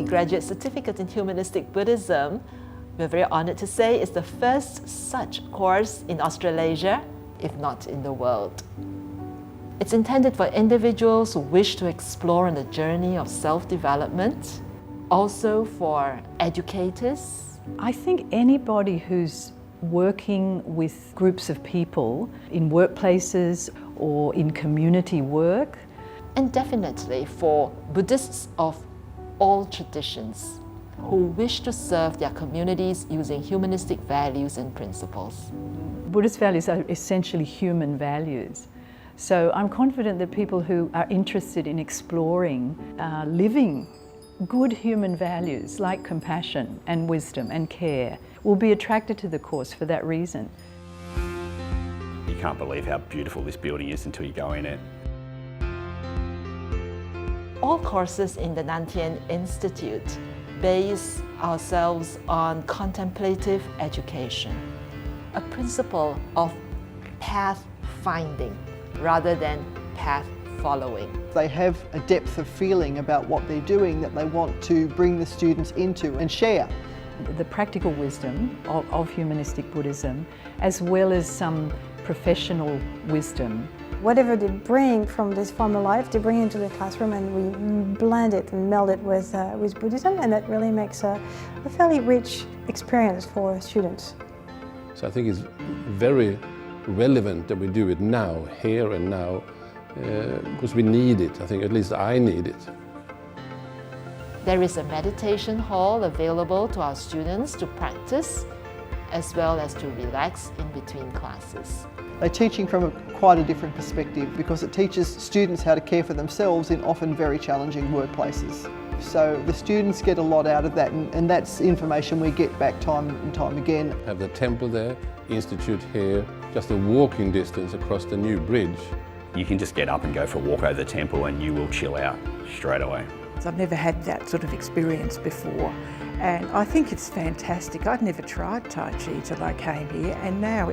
Graduate Certificate in Humanistic Buddhism, we're very honored to say it's the first such course in Australasia, if not in the world. It's intended for individuals who wish to explore on the journey of self-development, also for educators. I think anybody who's working with groups of people in workplaces or in community work. And definitely for Buddhists of all traditions who wish to serve their communities using humanistic values and principles. Buddhist values are essentially human values. So I'm confident that people who are interested in exploring living good human values like compassion and wisdom and care will be attracted to the course for that reason. You can't believe how beautiful this building is until you go in it. All courses in the Tien Institute base ourselves on contemplative education, a principle of path finding rather than path following. They have a depth of feeling about what they're doing that they want to bring the students into and share. The practical wisdom of humanistic Buddhism, as well as some professional wisdom. Whatever they bring from this former life, they bring into the classroom, and we blend it and meld it with Buddhism, and that really makes a fairly rich experience for students. So I think it's very relevant that we do it now, here and now, because we need it. I think at least I need it. There is a meditation hall available to our students to practice as well as to relax in between classes. They're teaching from quite a different perspective because it teaches students how to care for themselves in often very challenging workplaces. So the students get a lot out of that, and that's information we get back time and time again. Have the temple there, institute here, just a walking distance across the new bridge. You can just get up and go for a walk over the temple and you will chill out straight away. I've never had that sort of experience before, and I think it's fantastic. I'd never tried Tai Chi till I came here, and now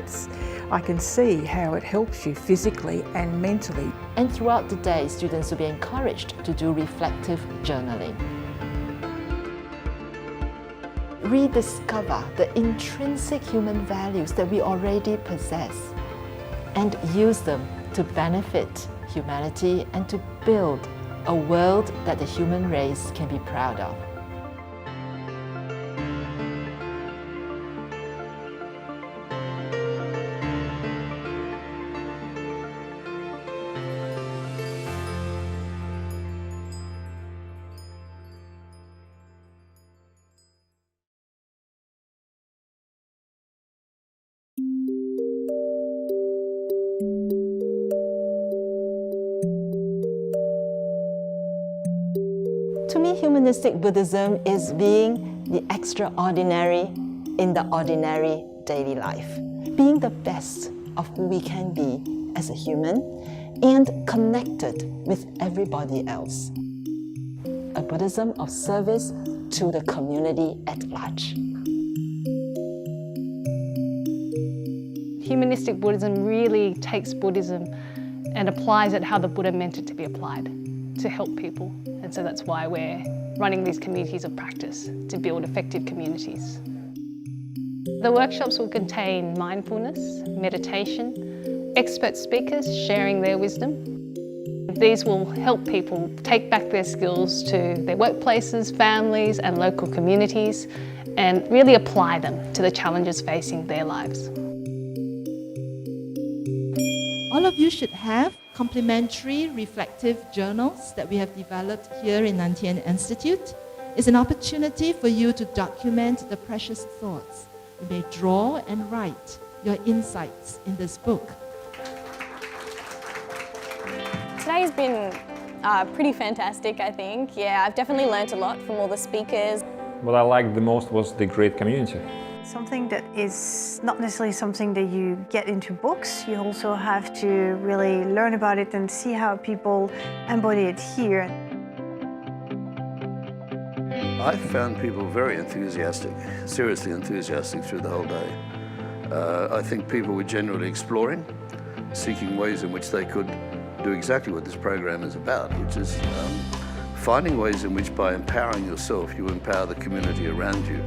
I can see how it helps you physically and mentally. And throughout the day, students will be encouraged to do reflective journaling. Rediscover the intrinsic human values that we already possess and use them to benefit humanity and to build a world that the human race can be proud of. To me, humanistic Buddhism is being the extraordinary in the ordinary daily life. Being the best of who we can be as a human and connected with everybody else. A Buddhism of service to the community at large. Humanistic Buddhism really takes Buddhism and applies it how the Buddha meant it to be applied, to help people. And so that's why we're running these communities of practice, to build effective communities. The workshops will contain mindfulness, meditation, expert speakers sharing their wisdom. These will help people take back their skills to their workplaces, families and local communities and really apply them to the challenges facing their lives. All of you should have complimentary reflective journals that we have developed here in Tien Institute. It's an opportunity for you to document the precious thoughts. You may draw and write your insights in this book. Today has been pretty fantastic, I think. Yeah, I've definitely learnt a lot from all the speakers. What I liked the most was the great community. Something that is not necessarily something that you get into books. You also have to really learn about it and see how people embody it here. I found people very enthusiastic, seriously enthusiastic through the whole day. I think people were generally exploring, seeking ways in which they could do exactly what this program is about, which is finding ways in which by empowering yourself, you empower the community around you.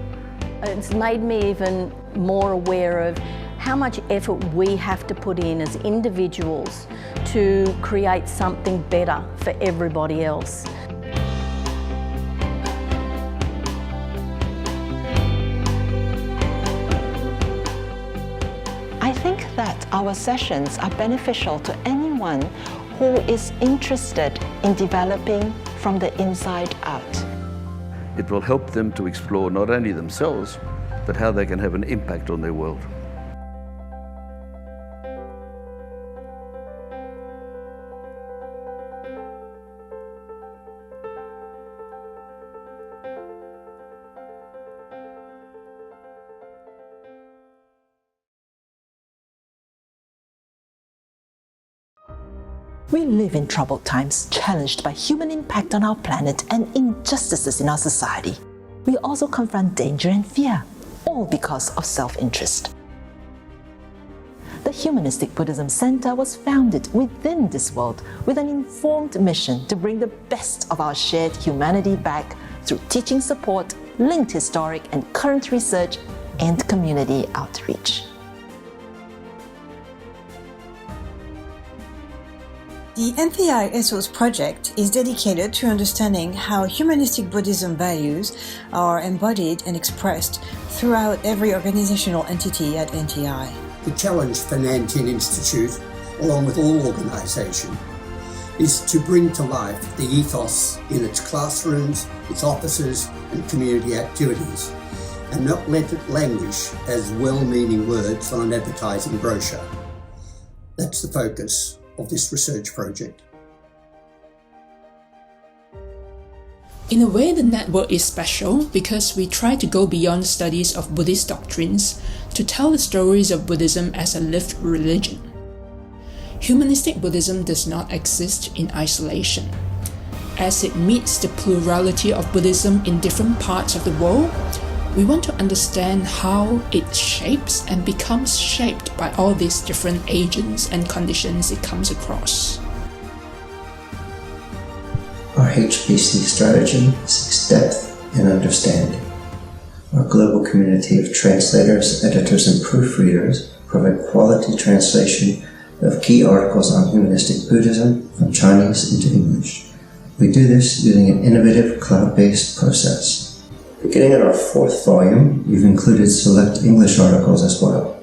It's made me even more aware of how much effort we have to put in as individuals to create something better for everybody else. I think that our sessions are beneficial to anyone who is interested in developing from the inside out. It will help them to explore not only themselves, but how they can have an impact on their world. We live in troubled times, challenged by human impact on our planet and injustices in our society. We also confront danger and fear, all because of self-interest. The Humanistic Buddhism Center was founded within this world with an informed mission to bring the best of our shared humanity back through teaching support, linked historic and current research, and community outreach. The NPI Ethos project is dedicated to understanding how humanistic Buddhism values are embodied and expressed throughout every organizational entity at NTI. The challenge for Tien Institute, along with all organisations, is to bring to life the ethos in its classrooms, its offices and community activities, and not let it languish as well-meaning words on an advertising brochure. That's the focus of this research project. In a way, the network is special because we try to go beyond studies of Buddhist doctrines to tell the stories of Buddhism as a lived religion. Humanistic Buddhism does not exist in isolation. As it meets the plurality of Buddhism in different parts of the world, we want to understand how it shapes and becomes shaped by all these different agents and conditions it comes across. Our HPC strategy seeks depth and understanding. Our global community of translators, editors, and proofreaders provide quality translation of key articles on humanistic Buddhism from Chinese into English. We do this using an innovative cloud-based process. Beginning in our 4th volume, we've included select English articles as well.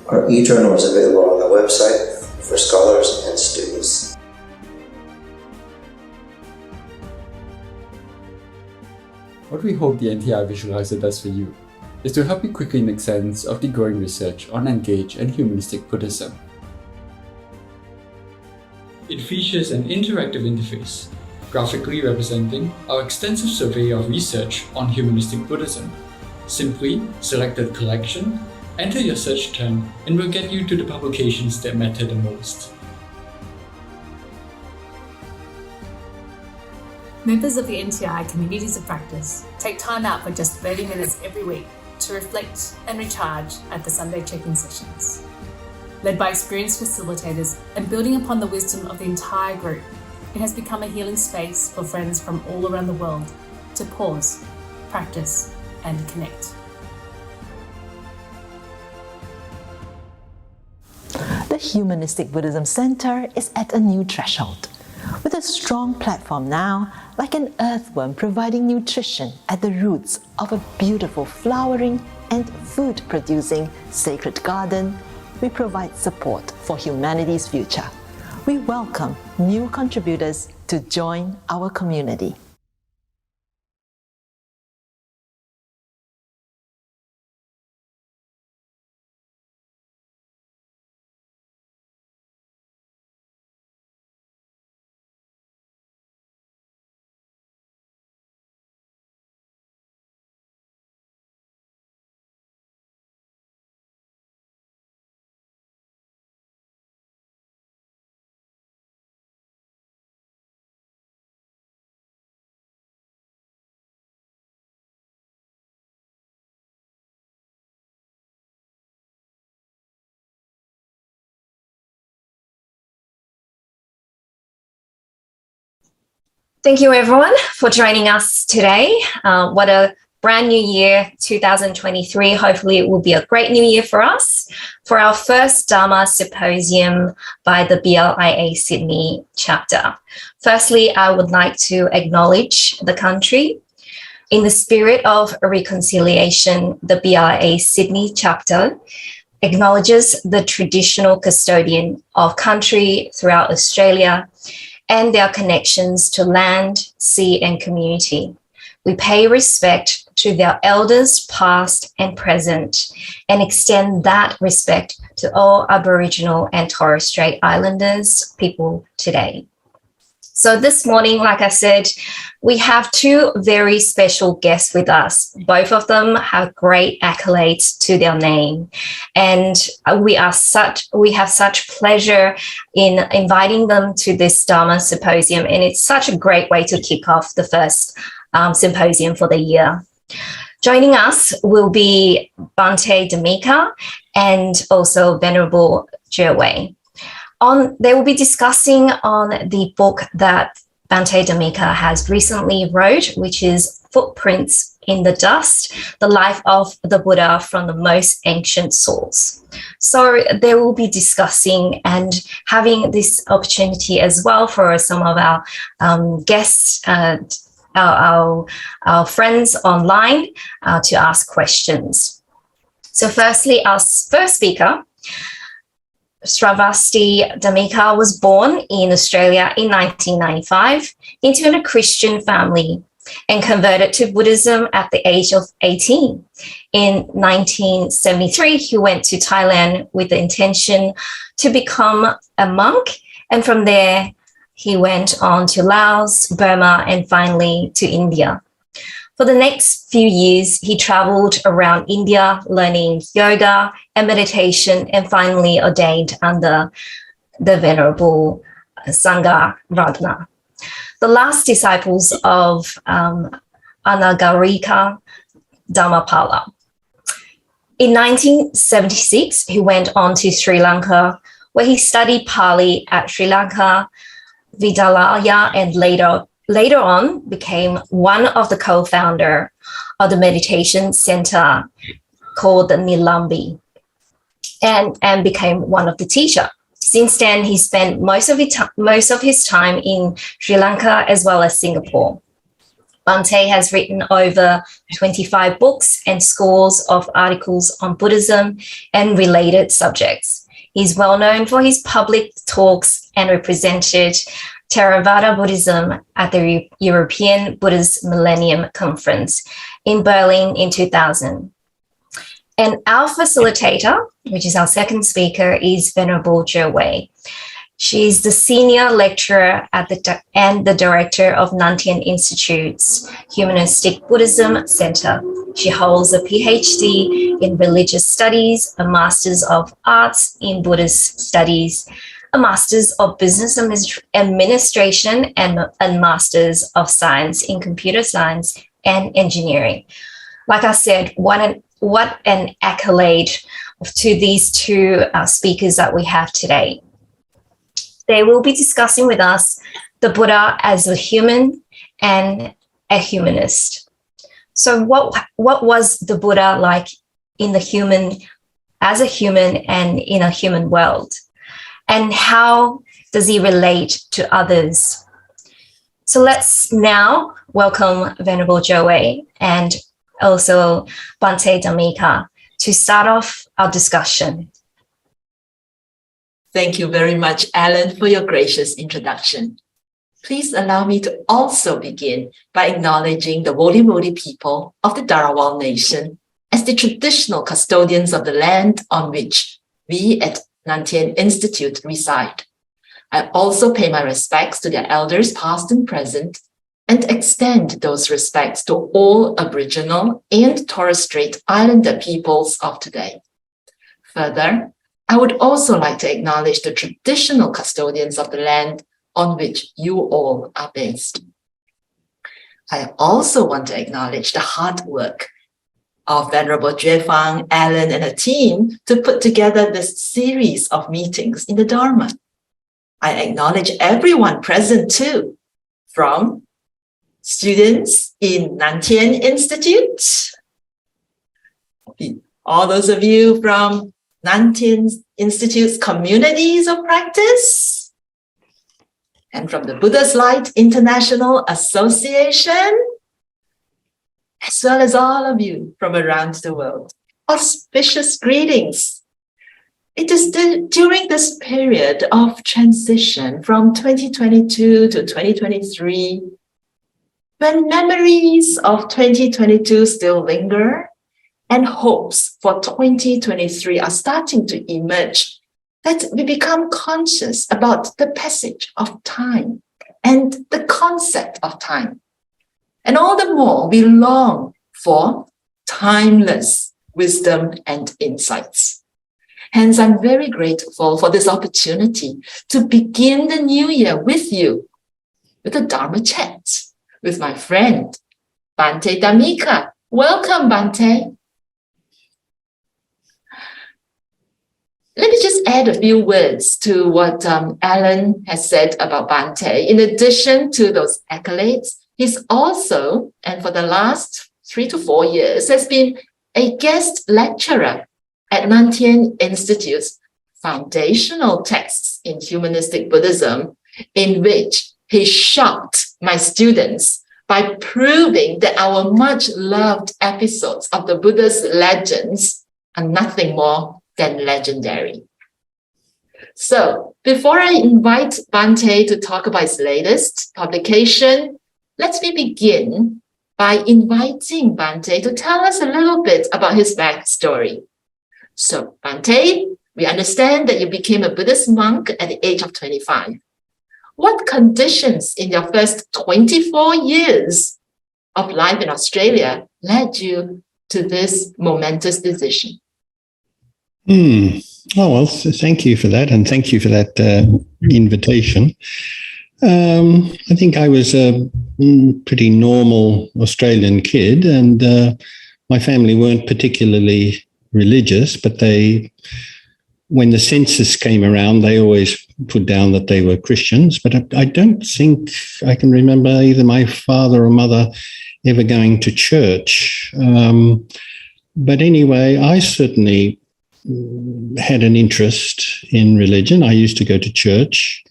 Our e-journal is available on the website for scholars and students. What we hope the NTI Visualizer does for you is to help you quickly make sense of the growing research on engaged and humanistic Buddhism. It features an interactive interface, graphically representing our extensive survey of research on humanistic Buddhism. Simply select the collection, enter your search term, and we'll get you to the publications that matter the most. Members of the NTI Communities of Practice take time out for just 30 minutes every week to reflect and recharge at the Sunday check-in sessions. Led by experienced facilitators and building upon the wisdom of the entire group, it has become a healing space for friends from all around the world to pause, practice, and connect. The Humanistic Buddhism Center is at a new threshold. With a strong platform now, like an earthworm providing nutrition at the roots of a beautiful flowering and food-producing sacred garden, we provide support for humanity's future. We welcome new contributors to join our community. Thank you everyone for joining us today. What a brand new year, 2023. Hopefully it will be a great new year for us. For our first Dharma Symposium by the BLIA Sydney chapter. Firstly, I would like to acknowledge the country. In the spirit of reconciliation, the BLIA Sydney chapter acknowledges the traditional custodian of country throughout Australia and their connections to land, sea, and community. We pay respect to their elders past and present and extend that respect to all Aboriginal and Torres Strait Islanders people today. So this morning, like I said, we have two very special guests with us. Both of them have great accolades to their name. And we have such pleasure in inviting them to this Dharma Symposium. And it's such a great way to kick off the first symposium for the year. Joining us will be Bhanti Dhammika and also Venerable Juewei. They will be discussing on the book that Bhanti Dhammika has recently wrote, which is Footprints in the Dust, the Life of the Buddha from the Most Ancient Source. So they will be discussing and having this opportunity as well for some of our guests, our friends online to ask questions. So firstly, our first speaker, Sharvasti Dhammika, was born in Australia in 1995 into a Christian family and converted to Buddhism at the age of 18. In 1973, he went to Thailand with the intention to become a monk, and from there he went on to Laos, Burma, and finally to India. For the next few years, he traveled around India, learning yoga and meditation, and finally ordained under the Venerable Sangha Ratna. The last disciples of Anagarika Dhammapala. In 1976, he went on to Sri Lanka, where he studied Pali at Sri Lanka Vidyalaya, and later on became one of the co-founder of the meditation center called the Nilambi and became one of the teacher. Since then, he spent most of his time in Sri Lanka as well as Singapore. Bhante has written over 25 books and scores of articles on Buddhism and related subjects. He's well known for his public talks and represented Theravada Buddhism at the European Buddhist Millennium Conference in Berlin in 2000. And our facilitator, which is our second speaker, is Venerable Juewei. She's the senior lecturer at and the director of Tien Institute's Humanistic Buddhism Center. She holds a PhD in Religious Studies, a Master's of Arts in Buddhist Studies, a Master's of Business Administration, and a Master's of Science in Computer Science and Engineering. Like I said, what an accolade to these two speakers that we have today. They will be discussing with us the Buddha as a human and a humanist. So what was the Buddha like in the human, as a human and in a human world? And how does he relate to others? So let's now welcome Venerable Juewei and also Bhanti Dhammika to start off our discussion. Thank you very much, Alan, for your gracious introduction. Please allow me to also begin by acknowledging the Wodi people of the Dharawal Nation as the traditional custodians of the land on which we at Tien Institute reside. I also pay my respects to their elders past and present and extend those respects to all Aboriginal and Torres Strait Islander peoples of today. Further, I would also like to acknowledge the traditional custodians of the land on which you all are based. I also want to acknowledge the hard work of Venerable Juefang, Alan, and her team to put together this series of meetings in the Dharma. I acknowledge everyone present too, from students in Tien Institute, all those of you from Tien Institute's communities of practice, and from the Buddha's Light International Association, as well as all of you from around the world. Auspicious greetings. It is during this period of transition from 2022 to 2023, when memories of 2022 still linger and hopes for 2023 are starting to emerge, that we become conscious about the passage of time and the concept of time. And all the more we long for timeless wisdom and insights. Hence, I'm very grateful for this opportunity to begin the new year with you, with a Dharma chat with my friend, Bhanti Dhammika. Welcome, Bhanti. Let me just add a few words to what Alan has said about Bhanti. In addition to those accolades, he's also, and for the last 3 to 4 years, has been a guest lecturer at Tien Institute's Foundational Texts in Humanistic Buddhism, in which he shocked my students by proving that our much-loved episodes of the Buddha's legends are nothing more than legendary. So, before I invite Bhanti to talk about his latest publication, let me begin by inviting Bhanti to tell us a little bit about his backstory. So, Bhanti, we understand that you became a Buddhist monk at the age of 25. What conditions in your first 24 years of life in Australia led you to this momentous decision? Oh, well, thank you for that, and thank you for that invitation. I think I was a pretty normal Australian kid, and my family weren't particularly religious, but when the census came around, they always put down that they were Christians, but I don't think I can remember either my father or mother ever going to church. But anyway, I certainly had an interest in religion. I used to go to church.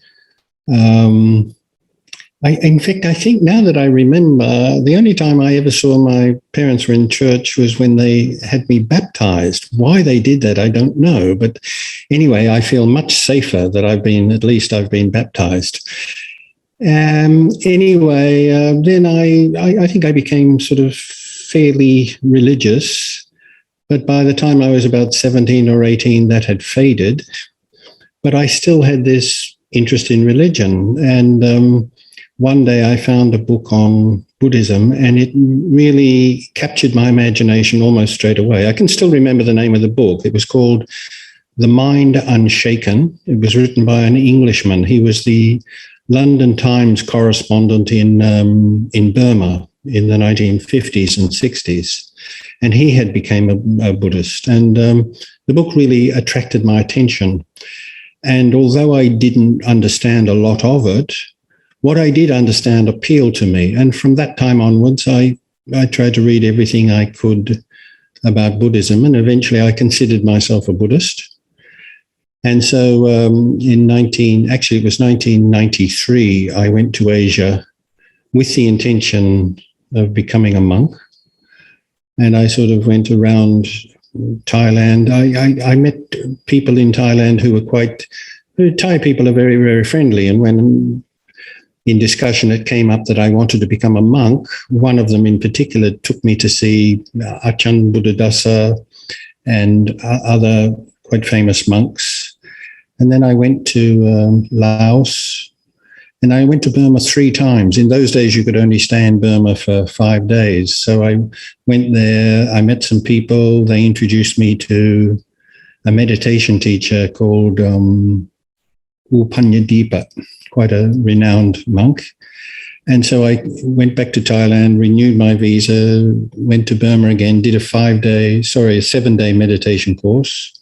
In fact, I think now that I remember, the only time I ever saw my parents were in church was when they had me baptized. Why they did that, I don't know. But anyway, I feel much safer that I've been baptized. Anyway, then I think I became sort of fairly religious. But by the time I was about 17 or 18, that had faded. But I still had this interest in religion. And one day I found a book on Buddhism, and it really captured my imagination almost straight away. I can still remember the name of the book. It was called The Mind Unshaken. It was written by an Englishman. He was the London Times correspondent in Burma in the 1950s and 60s. And he had become a Buddhist. And the book really attracted my attention. And although I didn't understand a lot of it, what I did understand appealed to me. And from that time onwards, I tried to read everything I could about Buddhism. And eventually I considered myself a Buddhist. And so it was 1993, I went to Asia with the intention of becoming a monk. And I sort of went around Thailand. I met people in Thailand who were Thai people are very, very friendly. And when in discussion it came up that I wanted to become a monk, one of them in particular took me to see Achan Buddhadasa and other quite famous monks. And then I went to Laos, and I went to Burma 3 times. In those days, you could only stay in Burma for 5 days. So I went there, I met some people. They introduced me to a meditation teacher called Upanyadipa, quite a renowned monk. And so I went back to Thailand, renewed my visa, went to Burma again, did a 7-day meditation course,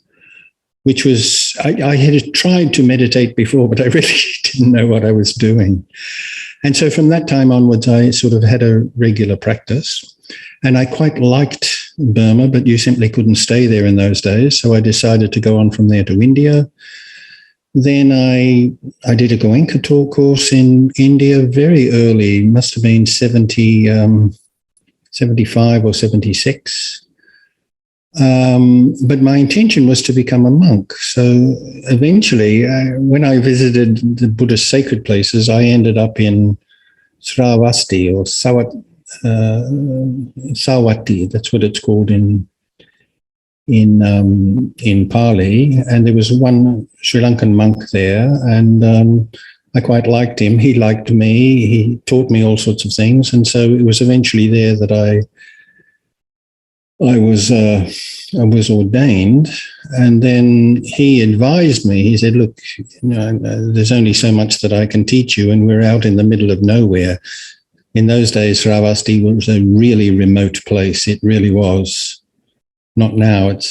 which was I had tried to meditate before, but I really didn't know what I was doing. And so from that time onwards, I sort of had a regular practice. And I quite liked Burma, but you simply couldn't stay there in those days. So I decided to go on from there to India. Then I did a Goenka tour course in India very early, must have been 75 or 76. But my intention was to become a monk. So eventually, when I visited the Buddhist sacred places, I ended up in Sharvasti or Sawati, that's what it's called in Pali. And there was one Sri Lankan monk there, and I quite liked him. He liked me. He taught me all sorts of things. And so it was eventually there that I was ordained, and then he advised me. He said, look, there's only so much that I can teach you, and we're out in the middle of nowhere. In those days, Sharvasti was a really remote place. It really was. Not now, it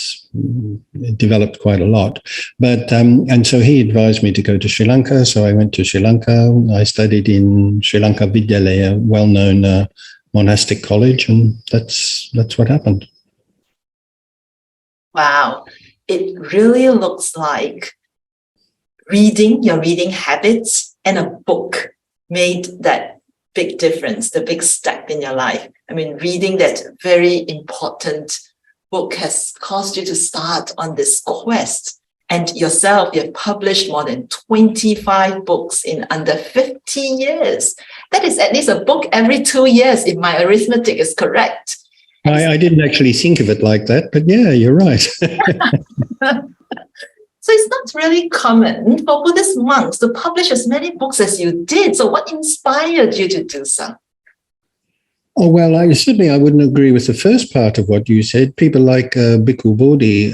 developed quite a lot. But, and so he advised me to go to Sri Lanka. So I went to Sri Lanka. I studied in Sri Lanka Vidyalaya, a well-known monastic college, and that's what happened. Wow, it really looks like your reading habits and a book made that big difference, the big step in your life. I mean, reading that very important book has caused you to start on this quest. And yourself, you've published more than 25 books in under 50 years. That is at least a book every 2 years, if my arithmetic is correct. I didn't actually think of it like that, but yeah, you're right. So it's not really common for Buddhist monks to publish as many books as you did. So what inspired you to do so? Oh, well, I wouldn't agree with the first part of what you said. People like Bhikkhu Bodhi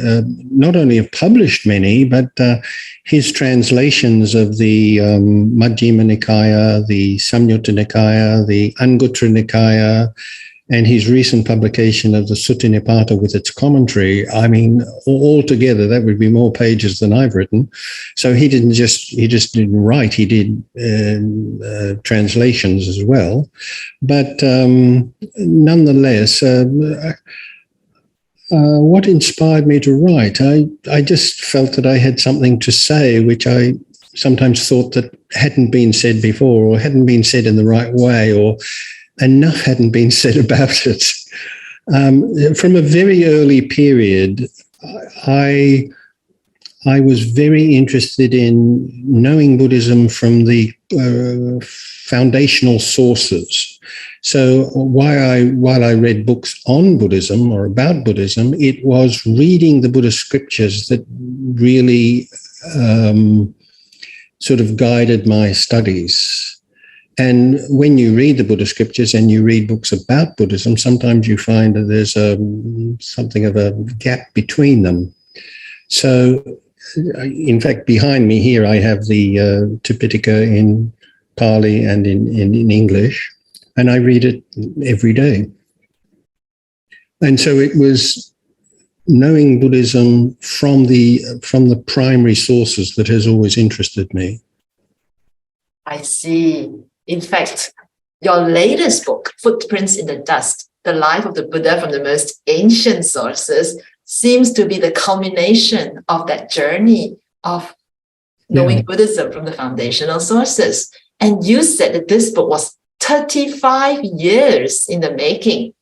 not only have published many, but his translations of the Majjhima Nikaya, the Samyutta Nikaya, the Anguttara Nikaya, and his recent publication of the Sutta Nipata with its commentary, I mean, altogether, that would be more pages than I've written. So he just didn't write, he did translations as well. But nonetheless, what inspired me to write? I just felt that I had something to say, which I sometimes thought that hadn't been said before, or hadn't been said in the right way, or enough hadn't been said about it. From a very early period, I was very interested in knowing Buddhism from the foundational sources. So while I read books on Buddhism or about Buddhism, it was reading the Buddhist scriptures that really sort of guided my studies. And when you read the Buddhist scriptures and you read books about Buddhism, sometimes you find that there's something of a gap between them. So, in fact, behind me here, I have the Tipitaka in Pali and in English, and I read it every day. And so it was knowing Buddhism from the primary sources that has always interested me. I see. In fact, your latest book, Footprints in the Dust, The Life of the Buddha from the Most Ancient Sources, seems to be the culmination of that journey of knowing Buddhism from the foundational sources. And you said that this book was 35 years in the making.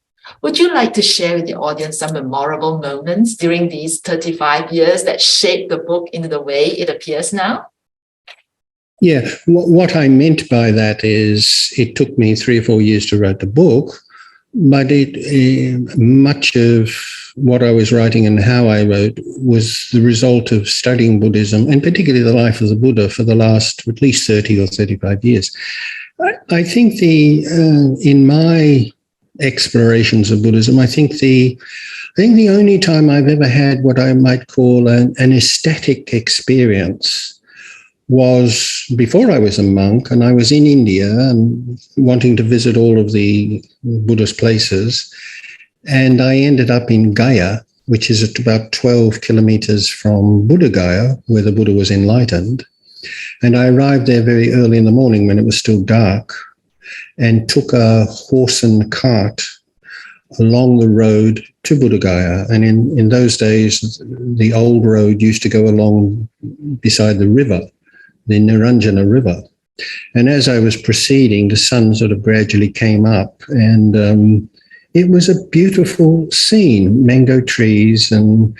Would you like to share with the audience some memorable moments during these 35 years that shaped the book into the way it appears now? Yeah, what I meant by that is it took me 3 or 4 years to write the book, but much of what I was writing and how I wrote was the result of studying Buddhism, and particularly the life of the Buddha, for the last at least 30 or 35 years. I think in my explorations of Buddhism, I think the only time I've ever had what I might call an ecstatic experience was before I was a monk, and I was in India and wanting to visit all of the Buddhist places. And I ended up in Gaya, which is at about 12 kilometers from Buddha Gaya, where the Buddha was enlightened. And I arrived there very early in the morning when it was still dark, and took a horse and cart along the road to Buddha Gaya. And in those days, the old road used to go along beside the river, the Niranjana River. And as I was proceeding, the sun sort of gradually came up, and it was a beautiful scene, mango trees and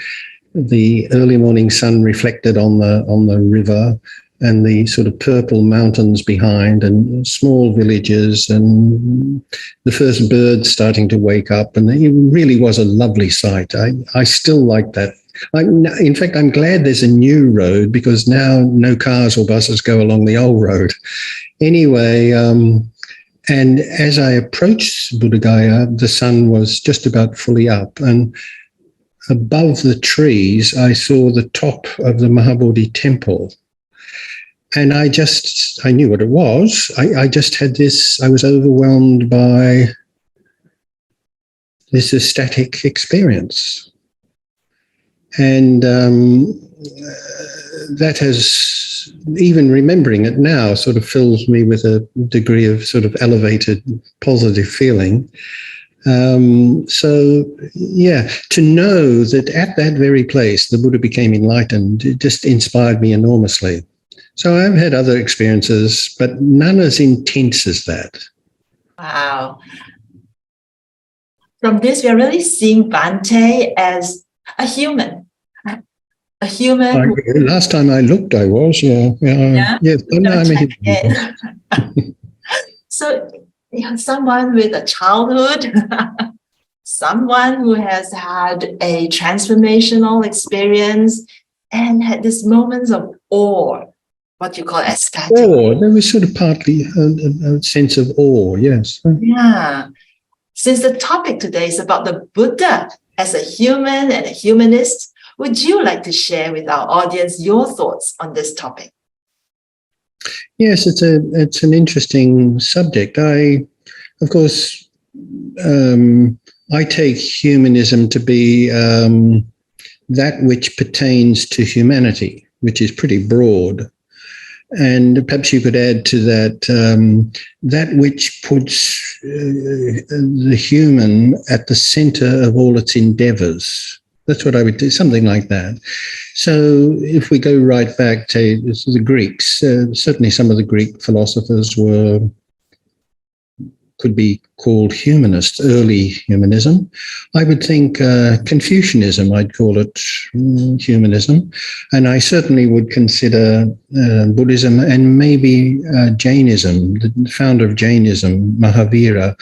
the early morning sun reflected on the river, and the sort of purple mountains behind, and small villages, and the first birds starting to wake up. And it really was a lovely sight. I still like that. In fact, I'm glad there's a new road, because now no cars or buses go along the old road. Anyway, and as I approached Buddha Gaya, the sun was just about fully up, and above the trees, I saw the top of the Mahabodhi temple. And I knew what it was. I just had this, I was overwhelmed by this ecstatic experience. And that has, even remembering it now, sort of fills me with a degree of sort of elevated positive feeling. So, yeah, to know that at that very place the Buddha became enlightened, it just inspired me enormously. So I've had other experiences, but none as intense as that. Wow. From this, we are really seeing Bhante as a human. A human. Last time I looked, I was, yeah. Yes, no, I'm a human. So, someone with a childhood, someone who has had a transformational experience and had these moments of awe, what you call ecstatic. Awe, there was sort of partly a sense of awe, yes. Yeah. Since the topic today is about the Buddha as a human and a humanist, would you like to share with our audience your thoughts on this topic? Yes, it's an interesting subject. Of course, I take humanism to be that which pertains to humanity, which is pretty broad. And perhaps you could add to that that which puts the human at the center of all its endeavors. That's what I would do, something like that. So if we go right back to the Greeks, certainly some of the Greek philosophers could be called humanist, early humanism. I would think Confucianism, I'd call it humanism. And I certainly would consider Buddhism and maybe Jainism. The founder of Jainism, Mahavira,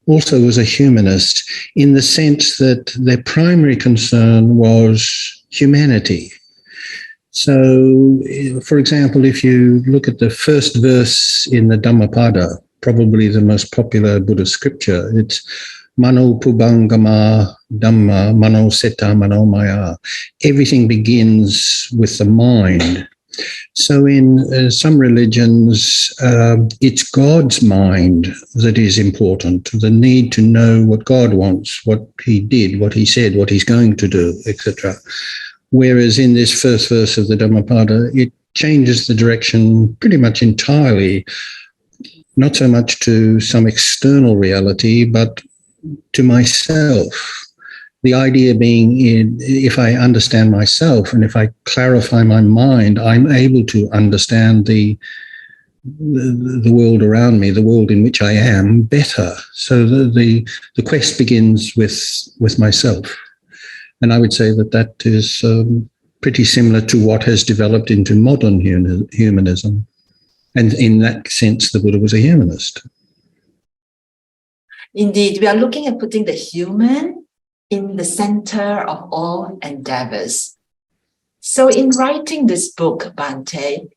also was a humanist in the sense that their primary concern was humanity. So, for example, if you look at the first verse in the Dhammapada, probably the most popular Buddhist scripture, it's Mano Pubangama Dhamma Mano Seta Mano Maya. Everything begins with the mind. So in some religions, it's God's mind that is important, the need to know what God wants, what he did, what he said, what he's going to do, etc. Whereas in this first verse of the Dhammapada, it changes the direction pretty much entirely, not so much to some external reality, but to myself. The idea being, if I understand myself and if I clarify my mind, I'm able to understand the world around me, the world in which I am, better. So the quest begins with myself. And I would say that is pretty similar to what has developed into modern humanism. And in that sense, the Buddha was a humanist. Indeed, we are looking at putting the human in the center of all endeavors. So in writing this book, Bhante,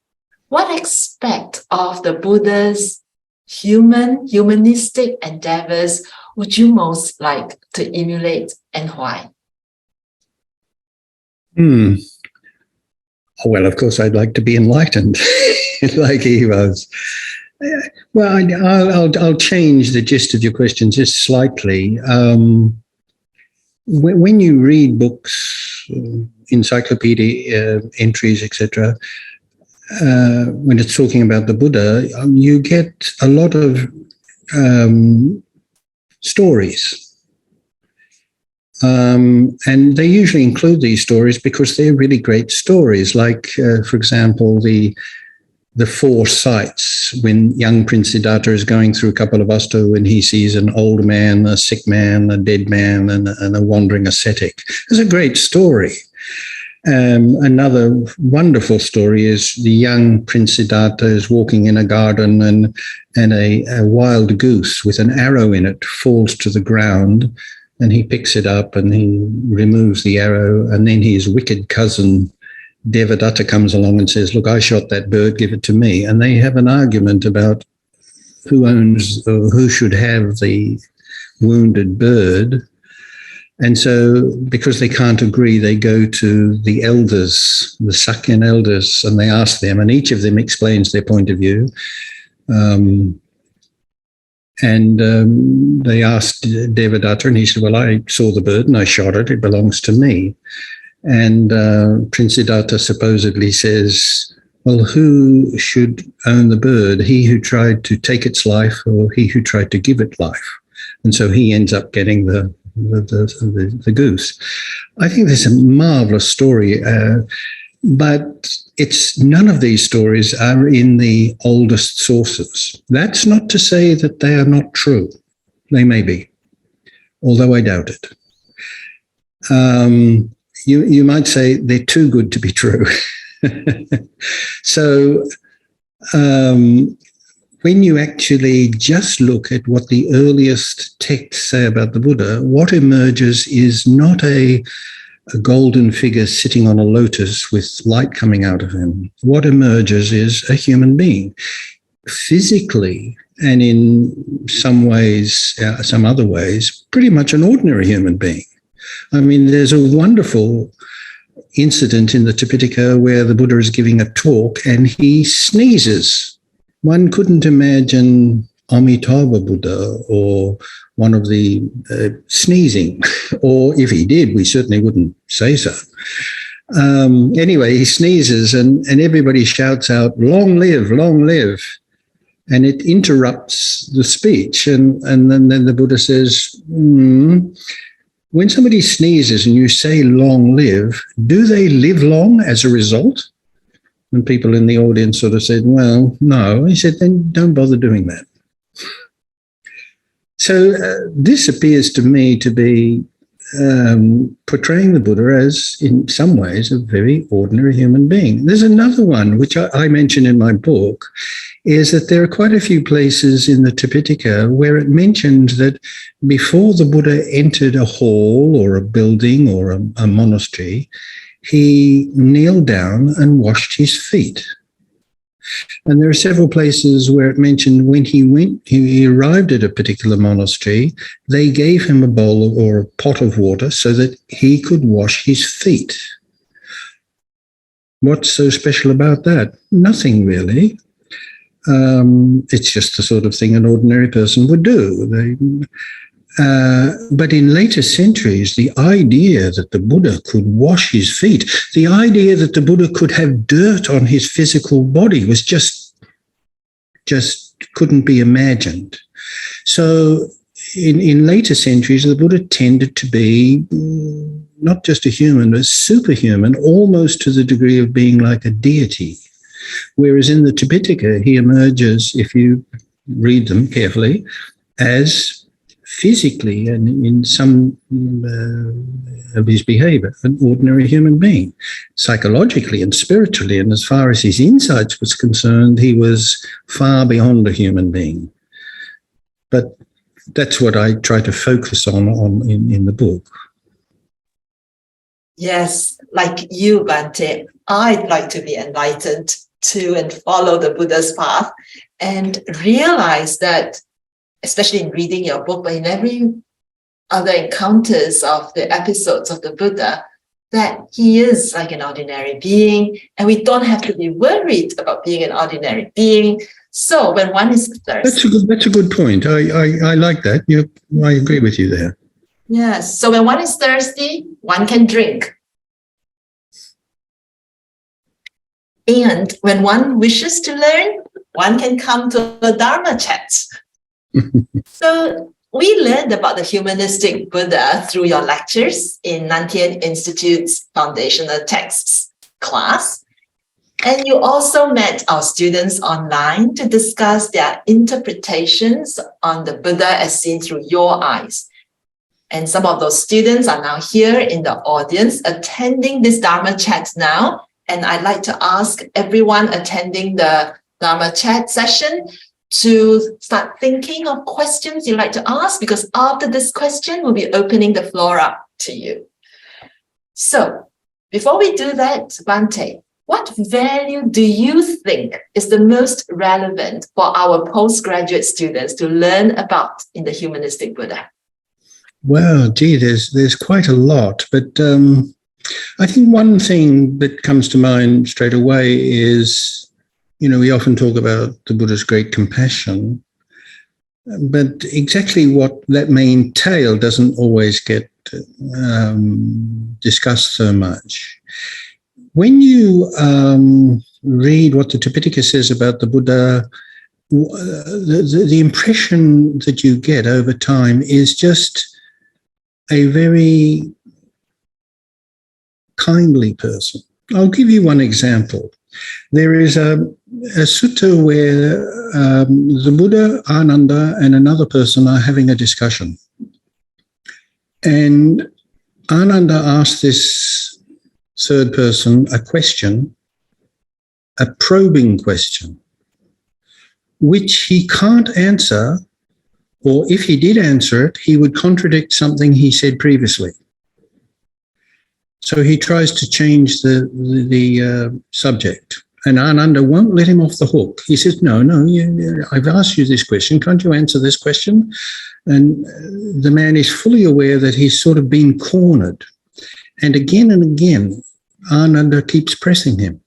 what aspect of the Buddha's humanistic endeavors would you most like to emulate and why? Well, of course, I'd like to be enlightened like he was. Well, I'll change the gist of your question just slightly. when you read books, encyclopedia entries, etc., when it's talking about the Buddha, you get a lot of stories. And they usually include these stories because they're really great stories. Like, for example, the 4 sights when young Prince Siddhartha is going through Kapilavastu and he sees an old man, a sick man, a dead man, and a wandering ascetic. It's a great story. Another wonderful story is the young Prince Siddhartha is walking in a garden and a wild goose with an arrow in it falls to the ground, and he picks it up and he removes the arrow, and then his wicked cousin Devadatta comes along and says, look, I shot that bird, give it to me. And they have an argument about who owns or who should have the wounded bird. And so because they can't agree, they go to the elders, the Sakyan elders, and they ask them, and each of them explains their point of view. They asked Devadatta, and he said, well, I saw the bird and I shot it, it belongs to me. And Prince Siddhartha supposedly says, well, who should own the bird? He who tried to take its life or he who tried to give it life? And so he ends up getting the goose. I think there's a marvelous story, but none of these stories are in the oldest sources. That's not to say that they are not true. They may be, although I doubt it. You might say they're too good to be true. So when you actually just look at what the earliest texts say about the Buddha, what emerges is not a golden figure sitting on a lotus with light coming out of him. What emerges is a human being, physically, and in some ways, some other ways, pretty much an ordinary human being. I mean, there's a wonderful incident in the Tipitaka where the Buddha is giving a talk and he sneezes. One couldn't imagine Amitabha Buddha or one of the sneezing, or if he did, we certainly wouldn't say so. Anyway, he sneezes and everybody shouts out, long live, long live. And it interrupts the speech. And then the Buddha says, when somebody sneezes and you say long live, do they live long as a result? And people in the audience sort of said, well, no. He said, then don't bother doing that. So this appears to me to be portraying the Buddha as, in some ways, a very ordinary human being. There's another one, which I mention in my book, is that there are quite a few places in the Tipitaka where it mentions that before the Buddha entered a hall or a building or a monastery, he kneeled down and washed his feet. And there are several places where it mentioned when he arrived at a particular monastery, they gave him a bowl or a pot of water so that he could wash his feet. What's so special about that? Nothing really. It's just the sort of thing an ordinary person would do. But in later centuries, the idea that the Buddha could wash his feet, the idea that the Buddha could have dirt on his physical body was just couldn't be imagined. So in later centuries, the Buddha tended to be not just a human, but superhuman, almost to the degree of being like a deity. Whereas in the Tipitaka, he emerges, if you read them carefully, as physically and in some of his behavior, an ordinary human being. Psychologically and spiritually, and as far as his insights was concerned, he was far beyond a human being. But that's what I try to focus on in the book. Yes, like you, Bhante, I'd like to be enlightened to and follow the Buddha's path and realize that, especially in reading your book, but in every other encounters of the episodes of the Buddha, that he is like an ordinary being, and we don't have to be worried about being an ordinary being. So when one is thirsty... That's a good point. I like that. I agree with you there. Yes. So when one is thirsty, one can drink. And when one wishes to learn, one can come to a Dharma chat. So we learned about the humanistic Buddha through your lectures in Tien Institute's Foundational Texts class. And you also met our students online to discuss their interpretations on the Buddha as seen through your eyes. And some of those students are now here in the audience attending this Dharma chat now. And I'd like to ask everyone attending the Dharma chat session to start thinking of questions you'd like to ask, because after this question, we'll be opening the floor up to you. So before we do that, Bhanti, what value do you think is the most relevant for our postgraduate students to learn about in the humanistic Buddha? Well, gee, there's quite a lot, but I think one thing that comes to mind straight away is, we often talk about the Buddha's great compassion, but exactly what that may entail doesn't always get discussed so much. When you read what the Tipitaka says about the Buddha, the impression that you get over time is just a very kindly person. I'll give you one example. There is a sutta where the Buddha, Ananda, and another person are having a discussion. And Ananda asked this third person a question, a probing question, which he can't answer, or if he did answer it, he would contradict something he said previously. So he tries to change the subject, and Ananda won't let him off the hook. He says, no, I've asked you this question. Can't you answer this question? And the man is fully aware that he's sort of been cornered. And again, Ananda keeps pressing him.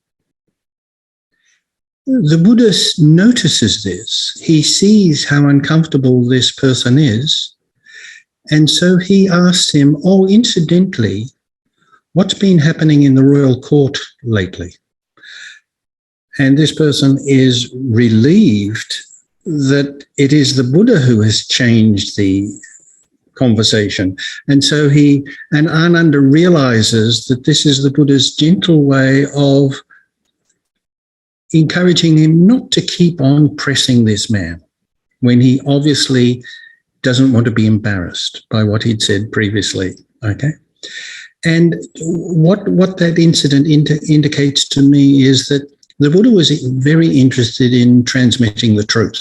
The Buddha notices this. He sees how uncomfortable this person is. And so he asks him, incidentally, what's been happening in the royal court lately? And this person is relieved that it is the Buddha who has changed the conversation. And so Ananda realizes that this is the Buddha's gentle way of encouraging him not to keep on pressing this man when he obviously doesn't want to be embarrassed by what he'd said previously. Okay? And what that incident indicates to me is that the Buddha was very interested in transmitting the truth.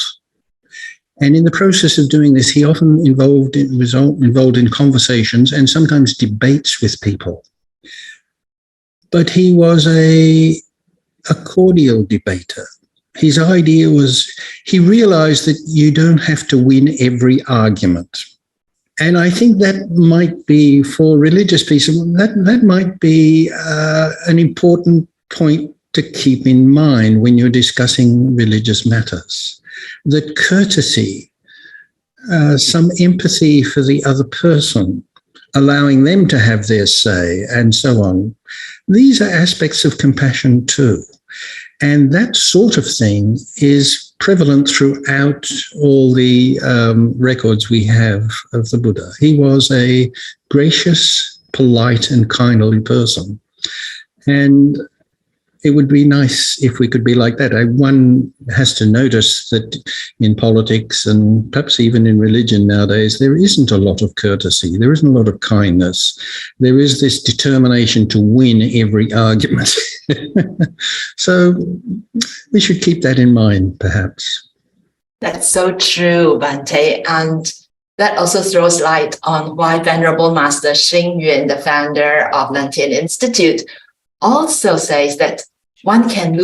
And in the process of doing this, he often was involved in conversations and sometimes debates with people. But he was a cordial debater. His idea was, he realized that you don't have to win every argument. And I think that might be, for religious people, that might be an important point to keep in mind when you're discussing religious matters. That courtesy, some empathy for the other person, allowing them to have their say, and so on. These are aspects of compassion too. And that sort of thing is prevalent throughout all the records we have of the Buddha. He was a gracious, polite, and kindly person. And it would be nice if we could be like that. One has to notice that in politics and perhaps even in religion nowadays, there isn't a lot of courtesy. There isn't a lot of kindness. There is this determination to win every argument. So we should keep that in mind, perhaps. That's so true, Bhante. And that also throws light on why Venerable Master Xing Yuan, the founder of Tien Institute, also says that one can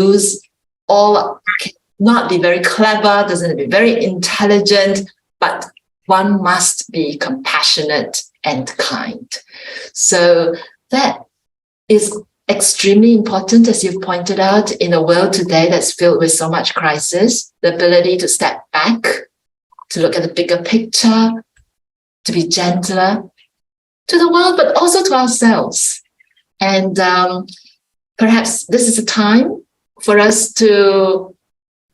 not be very clever, doesn't be very intelligent, but one must be compassionate and kind. So that is extremely important, as you've pointed out, in a world today that's filled with so much crisis. The ability to step back, to look at the bigger picture, to be gentler, to the world, but also to ourselves. And perhaps this is a time for us to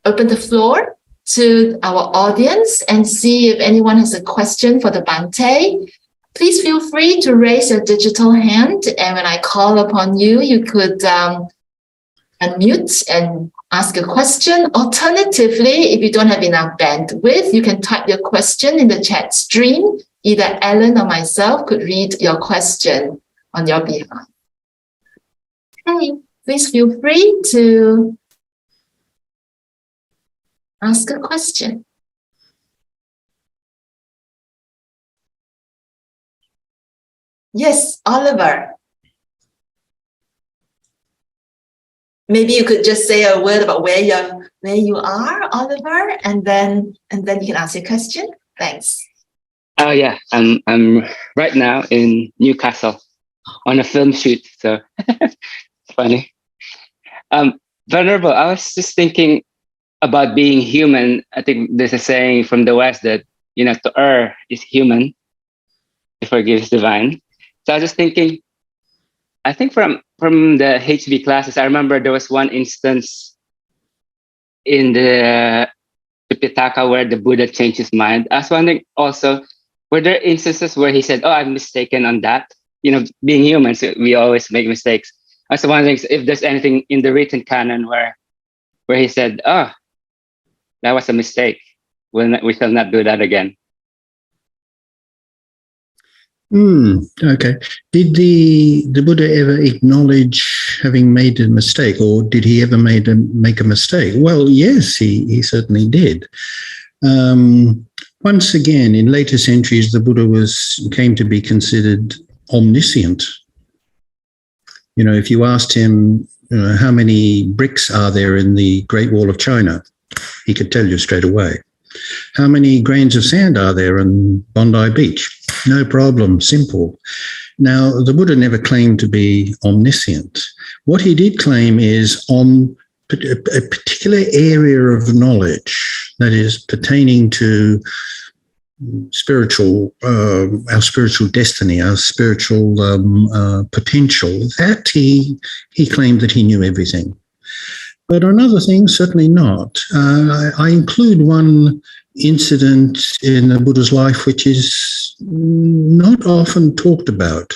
open the floor to our audience and see if anyone has a question for the Bhante. Please feel free to raise your digital hand, and when I call upon you, you could unmute and ask a question. Alternatively, if you don't have enough bandwidth, you can type your question in the chat stream. Either Ellen or myself could read your question on your behalf. Okay, please feel free to ask a question. Yes, Oliver. Maybe you could just say a word about where you are, Oliver, and then you can ask your question. Thanks. Oh yeah, I'm right now in Newcastle on a film shoot, so it's funny. Venerable, I was just thinking about being human. I think there's a saying from the West that, to err is human, to forgive is divine. So I was just thinking, I think from the HB classes, I remember there was one instance in the Tipitaka where the Buddha changed his mind. I was wondering also, were there instances where he said, "Oh, I'm mistaken on that"? Being humans, we always make mistakes. I was wondering if there's anything in the written canon where he said, "Oh, that was a mistake. We shall not do that again." Okay. Did the Buddha ever acknowledge having made a mistake, or did he ever make a mistake? Well, yes, he certainly did. Once again, in later centuries, the Buddha came to be considered omniscient. If you asked him, how many bricks are there in the Great Wall of China, he could tell you straight away. How many grains of sand are there in Bondi Beach? No problem, simple. Now, the Buddha never claimed to be omniscient. What he did claim is on a particular area of knowledge that is pertaining to our spiritual destiny, our spiritual potential, that he claimed that he knew everything. But on other things, certainly not. I include one incident in the Buddha's life which is not often talked about.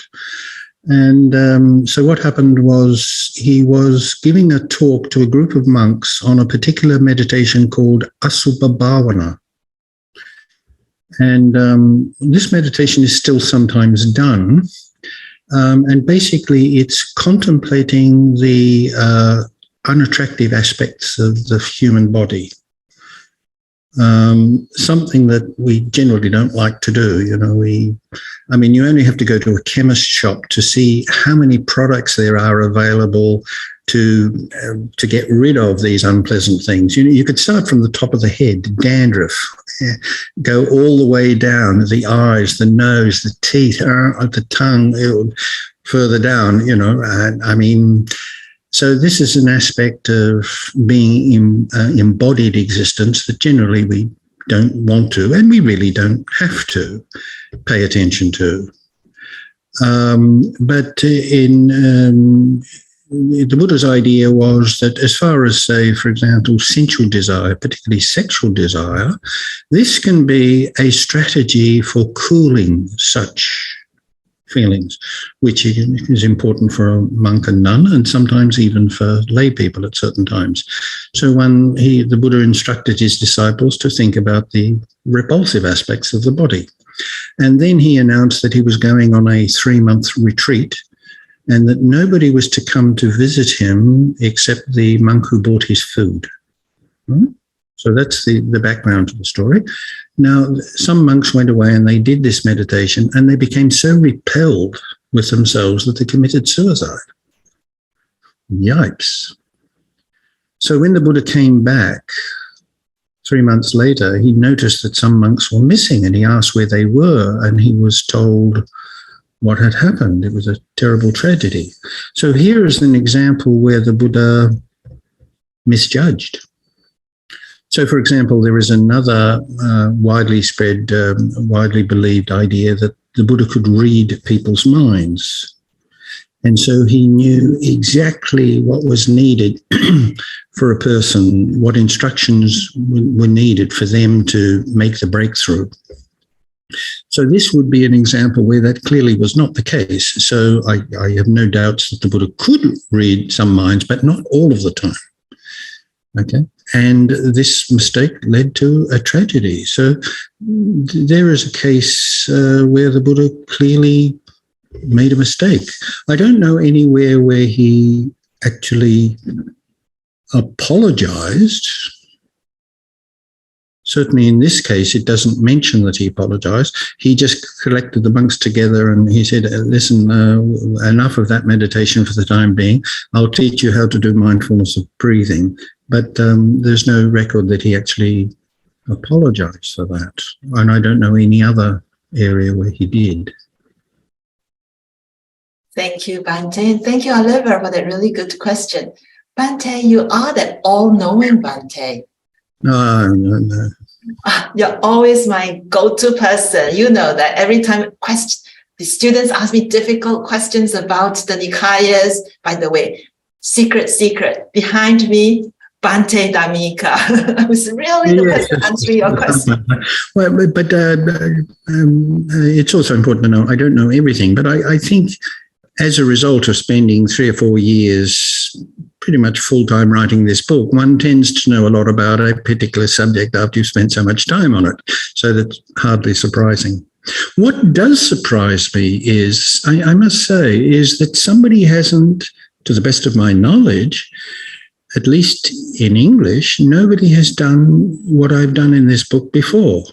And so what happened was he was giving a talk to a group of monks on a particular meditation called Asubha Bhavana. And this meditation is still sometimes done. And basically it's contemplating the unattractive aspects of the human body. Something that we generally don't like to do. You only have to go to a chemist shop to see how many products there are available to get rid of these unpleasant things. You could start from the top of the head, dandruff, go all the way down, the eyes, the nose, the teeth, the tongue, further down, So this is an aspect of being embodied existence that generally we don't want to, and we really don't have to pay attention to. But the Buddha's idea was that as far as, say, for example, sensual desire, particularly sexual desire, this can be a strategy for cooling such feelings, which is important for a monk and nun, and sometimes even for lay people at certain times. So the Buddha instructed his disciples to think about the repulsive aspects of the body. And then he announced that he was going on a 3-month retreat and that nobody was to come to visit him except the monk who bought his food. So that's the background to the story. Now, some monks went away and they did this meditation and they became so repelled with themselves that they committed suicide. Yipes. So when the Buddha came back 3 months later, he noticed that some monks were missing and he asked where they were, and he was told what had happened. It was a terrible tragedy. So here is an example where the Buddha misjudged. So, for example, there is another widely spread, widely believed idea that the Buddha could read people's minds. And so he knew exactly what was needed for a person, what instructions were needed for them to make the breakthrough. So this would be an example where that clearly was not the case. So I have no doubts that the Buddha could read some minds, but not all of the time. Okay, and this mistake led to a tragedy. So there is a case where the Buddha clearly made a mistake. I don't know anywhere where he actually apologized. Certainly in this case, it doesn't mention that he apologized. He just collected the monks together and he said, listen, enough of that meditation for the time being. I'll teach you how to do mindfulness of breathing. But there's no record that he actually apologized for that. And I don't know any other area where he did. Thank you, Bhante. And thank you, Oliver, for that really good question. Bhante, you are that all-knowing Bhante. No. You're always my go-to person. You know that every time the students ask me difficult questions about the Nikayas, by the way, secret, behind me, Bhante Dhammika. I was really the person answering your question. Well, but it's also important to know, I don't know everything, but I think as a result of spending 3 or 4 years pretty much full-time writing this book, one tends to know a lot about a particular subject after you've spent so much time on it. So that's hardly surprising. What does surprise me is, I must say, is that somebody hasn't, to the best of my knowledge, at least in English, nobody has done what I've done in this book before.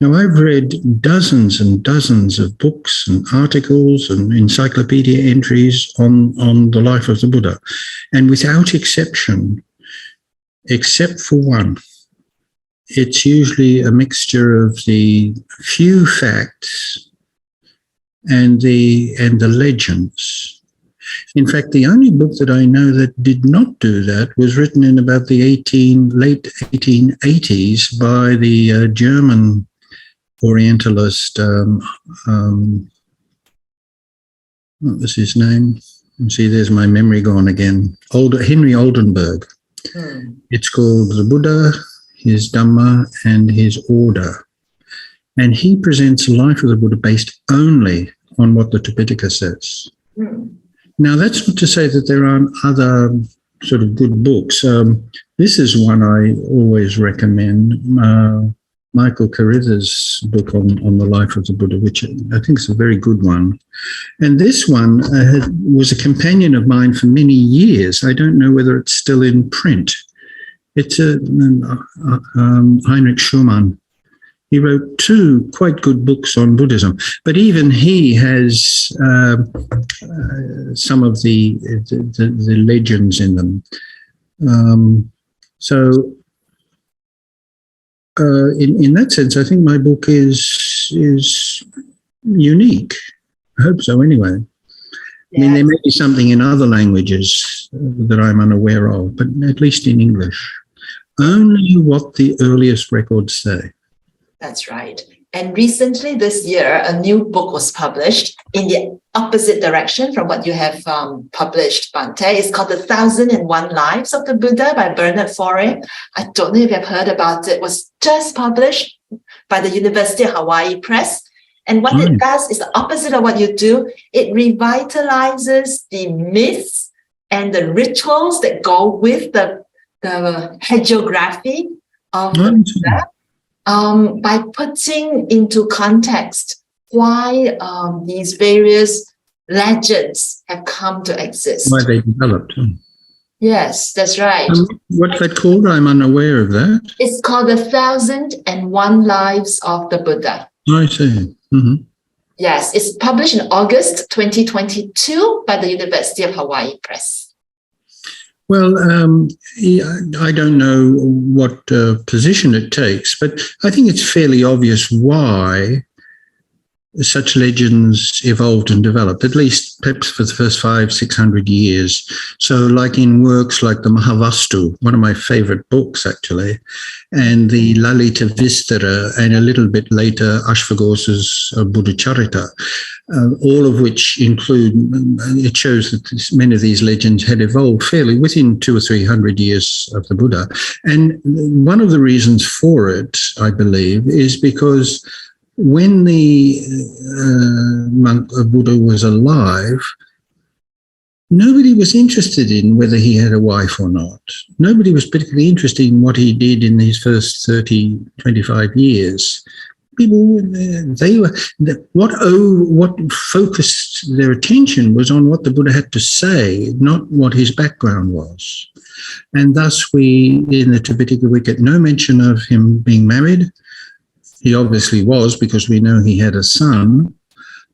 Now, I've read dozens and dozens of books and articles and encyclopedia entries on the life of the Buddha. And without exception, except for one, it's usually a mixture of the few facts and the legends. In fact, the only book that I know that did not do that was written in about the late 1880s by the German Orientalist, what was his name? See, there's my memory gone again. Henry Oldenburg. It's called The Buddha, His Dhamma, and His Order. And he presents a life of the Buddha based only on what the Tipitaka says. Now, that's not to say that there aren't other sort of good books. This is one I always recommend, Michael Caritha's book on the life of the Buddha, which I think is a very good one. And this one was a companion of mine for many years. I don't know whether it's still in print. It's Heinrich Schumann. He wrote 2 quite good books on Buddhism, but even he has some of the legends in them. In that sense, I think my book is unique. I hope so, anyway. I mean, there may be something in other languages that I'm unaware of, but at least in English. Only what the earliest records say. That's right. And recently this year, a new book was published in the opposite direction from what you have published, Bhante. It's called The 1001 Lives of the Buddha by Bernard Forey. I don't know if you've heard about it. It was just published by the University of Hawaii Press. And what it does is the opposite of what you do. It revitalizes the myths and the rituals that go with the hagiography of the Buddha. By putting into context why these various legends have come to exist. Why they developed. Yes, that's right. What's that called? I'm unaware of that. It's called The 1001 Lives of the Buddha. I see. Mm-hmm. Yes, it's published in August 2022 by the University of Hawaii Press. Well, I don't know what position it takes, but I think it's fairly obvious why such legends evolved and developed, at least perhaps for the first 500-600 years. So like in works like the Mahavastu, one of my favorite books actually, and the Lalita Vistara, and a little bit later Ashvaghosa's Buddhacharita, all of which include, it shows that many of these legends had evolved fairly within 200 or 300 years of the Buddha. And one of the reasons for it, I believe, is because when the monk Buddha was alive, nobody was interested in whether he had a wife or not. Nobody was particularly interested in what he did in his first 30, 25 years. People, what focused their attention was on what the Buddha had to say, not what his background was. And thus we, in the Tipitaka, we get no mention of him being married. He obviously was, because we know he had a son,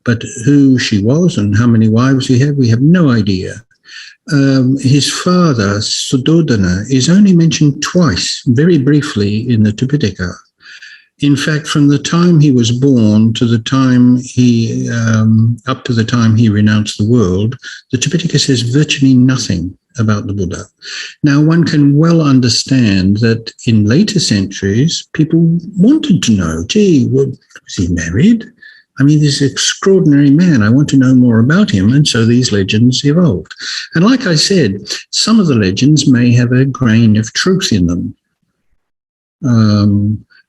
but who she was and how many wives he had, we have no idea. His father, Suddhodana, is only mentioned twice, very briefly, in the Tipitaka. In fact, from the time he was born to the time he, up to the time he renounced the world, the Tipitaka says virtually nothing about the Buddha. Now, one can well understand that in later centuries, people wanted to know, gee, was he married? I mean, this extraordinary man, I want to know more about him. And so these legends evolved. And like I said, some of the legends may have a grain of truth in them.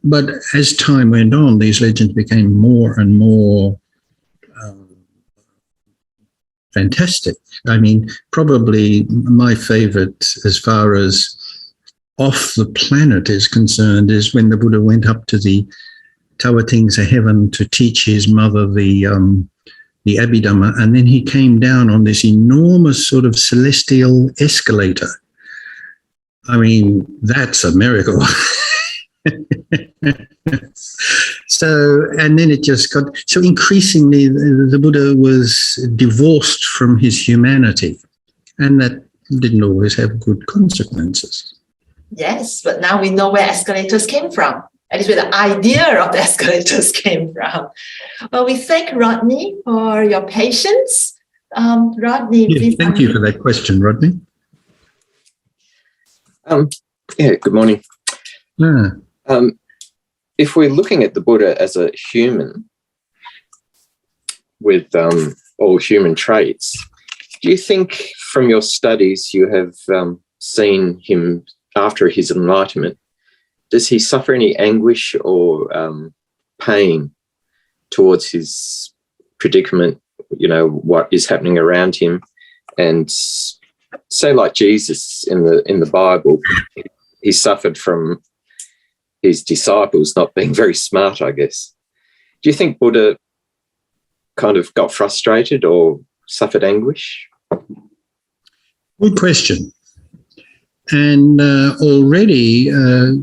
But as time went on, these legends became more and more fantastic. I mean, probably my favorite as far as off the planet is concerned is when the Buddha went up to the Tawatingsa heaven to teach his mother the Abhidhamma, and then he came down on this enormous sort of celestial escalator. I mean, that's a miracle. So, and then it just got, so increasingly the Buddha was divorced from his humanity, and that didn't always have good consequences. Yes, but now we know where escalators came from. At least where the idea of the escalators came from. Well, we thank Rodney for your patience. Rodney, yes, please. Thank you for that question, Rodney. Yeah, good morning. If we're looking at the Buddha as a human with all human traits, do you think from your studies you have seen him after his enlightenment? Does he suffer any anguish or pain towards his predicament, you know, what is happening around him? And say like Jesus in the Bible, he suffered from his disciples not being very smart, I guess. Do you think Buddha kind of got frustrated or suffered anguish? Good question. And already a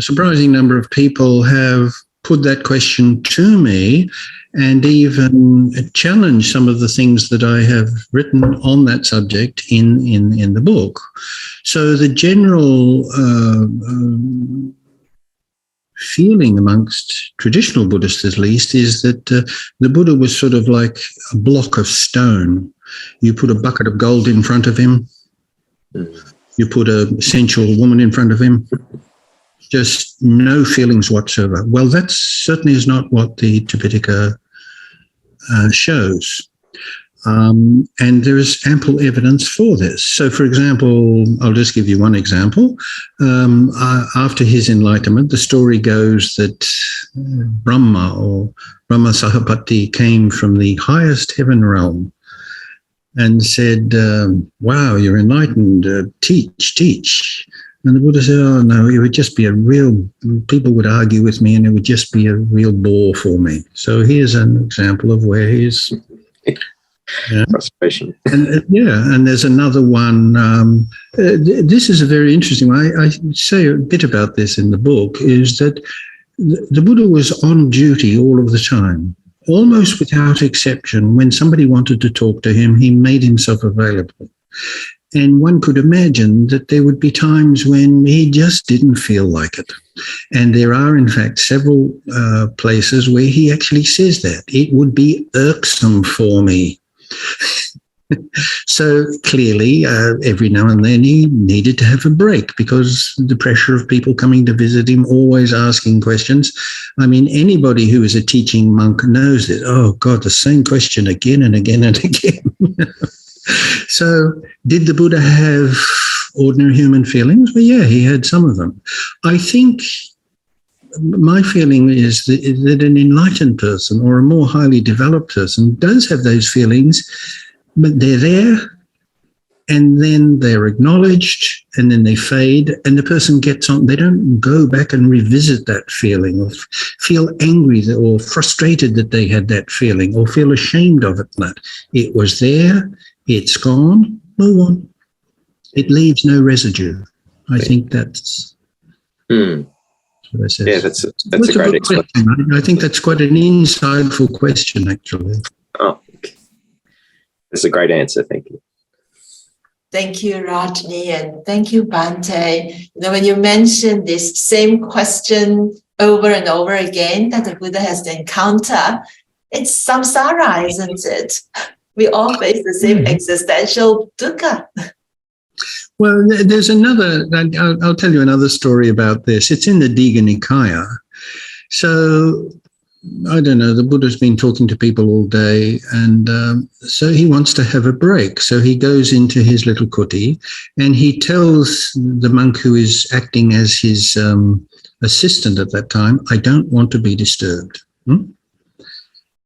surprising number of people have put that question to me and even challenged some of the things that I have written on that subject in the book. So the general feeling amongst traditional Buddhists, at least, is that the Buddha was sort of like a block of stone. You put a bucket of gold in front of him, you put a sensual woman in front of him, just no feelings whatsoever. Well, that certainly is not what the Tipitaka shows. And there is ample evidence for this. So, for example, I'll just give you one example. After his enlightenment, the story goes that Brahma or Brahma Sahapati came from the highest heaven realm and said, wow, you're enlightened, teach. And the Buddha said, oh, no, it would just be people would argue with me and it would just be a real bore for me. So here's an example of where he's... frustration. And and there's another one. This is a very interesting one. I say a bit about this in the book, is that the Buddha was on duty all of the time. Almost without exception, when somebody wanted to talk to him, he made himself available. And one could imagine that there would be times when he just didn't feel like it. And there are, in fact, several places where he actually says that. It would be irksome for me. So clearly, every now and then he needed to have a break because the pressure of people coming to visit him, always asking questions. I mean, anybody who is a teaching monk knows it. Oh, God, the same question again and again and again. So did the Buddha have ordinary human feelings? Well, yeah, he had some of them. I think my feeling is that an enlightened person or a more highly developed person does have those feelings, but they're there and then they're acknowledged and then they fade and the person gets on. They don't go back and revisit that feeling or feel angry or frustrated that they had that feeling or feel ashamed of it. That it was there, it's gone, move on. It leaves no residue. I think that's what I said. Yeah, that's a great explanation. I think that's quite an insightful question, actually. Oh, okay. That's a great answer. Thank you. Thank you, Rodney, and thank you, Bhante. You know, when you mentioned this same question over and over again that the Buddha has to encounter, it's samsara, isn't it? We all face the same existential dukkha. Well, there's another, I'll tell you another story about this. It's in the Digha Nikaya. So, I don't know, the Buddha's been talking to people all day and so he wants to have a break. So he goes into his little kuti and he tells the monk who is acting as his assistant at that time, I don't want to be disturbed.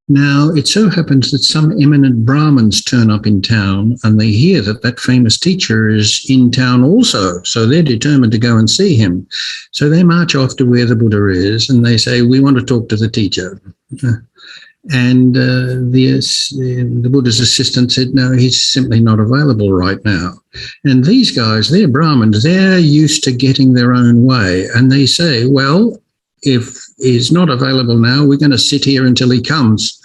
Now, it so happens that some eminent Brahmins turn up in town and they hear that that famous teacher is in town also. So they're determined to go and see him. So they march off to where the Buddha is and they say, we want to talk to the teacher. And the Buddha's assistant said, no, he's simply not available right now. And these guys, they're Brahmins, they're used to getting their own way. And they say, well, if he's not available now, we're going to sit here until he comes.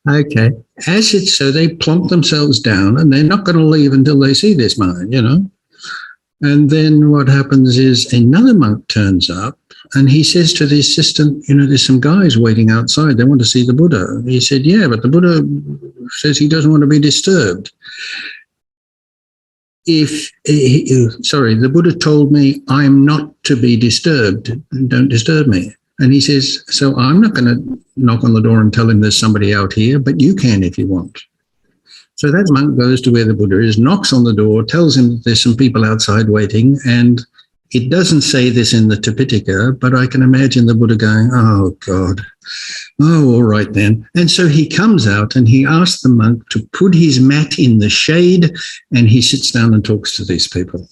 Okay. As it's so, they plonk themselves down and they're not going to leave until they see this man, you know. And then what happens is another monk turns up and he says to the assistant, you know, there's some guys waiting outside. They want to see the Buddha. He said, yeah, but the Buddha says he doesn't want to be disturbed. The Buddha told me I'm not to be disturbed. Don't disturb me. And he says, so I'm not going to knock on the door and tell him there's somebody out here, but you can if you want. So that monk goes to where the Buddha is, knocks on the door, tells him that there's some people outside waiting. And it doesn't say this in the Tipitaka, but I can imagine the Buddha going, oh, God. Oh, all right then. And so he comes out and he asks the monk to put his mat in the shade and he sits down and talks to these people.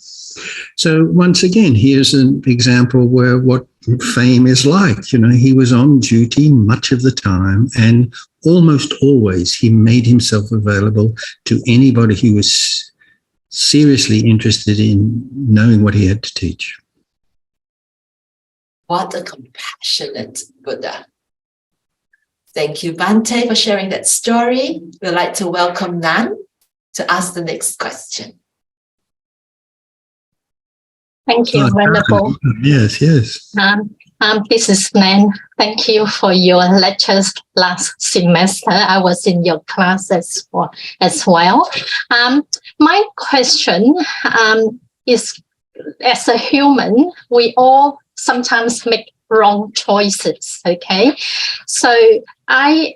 So once again, here's an example where what fame is like. You know, he was on duty much of the time and almost always he made himself available to anybody who was seriously interested in knowing what he had to teach. What a compassionate Buddha. Thank you, Bhante, for sharing that story. We'd like to welcome Nan to ask the next question. Thank you, Venerable. Yes. This is Nan. Thank you for your lectures last semester. I was in your class as well. My question is, as a human, we all sometimes make wrong choices, okay? So I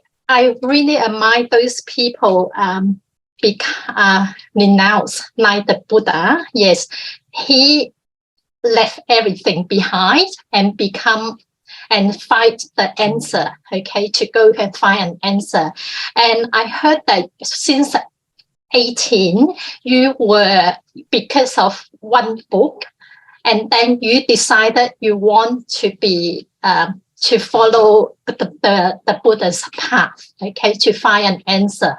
really admire those people renounce like the Buddha. Yes, he left everything behind and find the answer, okay, to go and find an answer. And I heard that since 18, you were, because of one book, and then you decided you want to be to follow the Buddha's path, okay, to find an answer.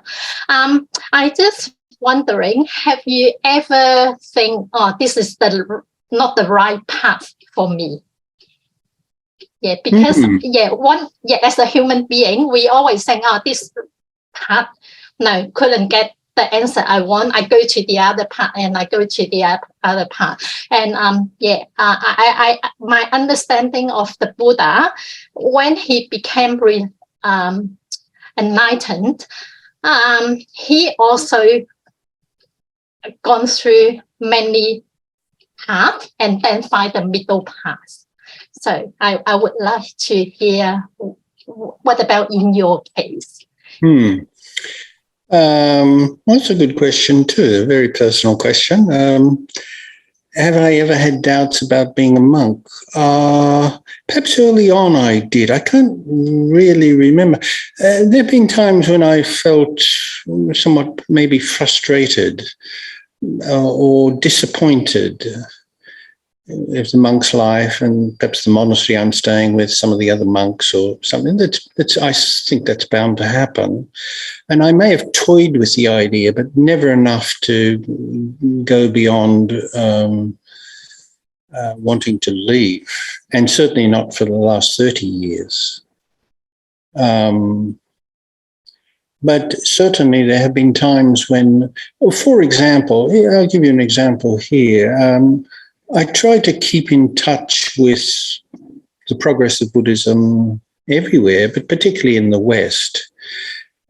I just wondering, have you ever think, oh, this is not the right path for me? Yeah, because as a human being, we always think, oh, this path no, couldn't get the answer I want, I go to the other part and I go to the other part. And my understanding of the Buddha, when he became enlightened, he also gone through many paths and then find the middle path. So I would like to hear, what about in your case? That's a good question too, a very personal question. Have I ever had doubts about being a monk? Perhaps early on I did. I can't really remember. There have been times when I felt somewhat maybe frustrated or disappointed with the monk's life and perhaps the monastery I'm staying with, some of the other monks or something. I think that's bound to happen. And I may have toyed with the idea, but never enough to go beyond wanting to leave, and certainly not for the last 30 years. But certainly there have been times when, for example, I'll give you an example here. I try to keep in touch with the progress of Buddhism everywhere, but particularly in the West.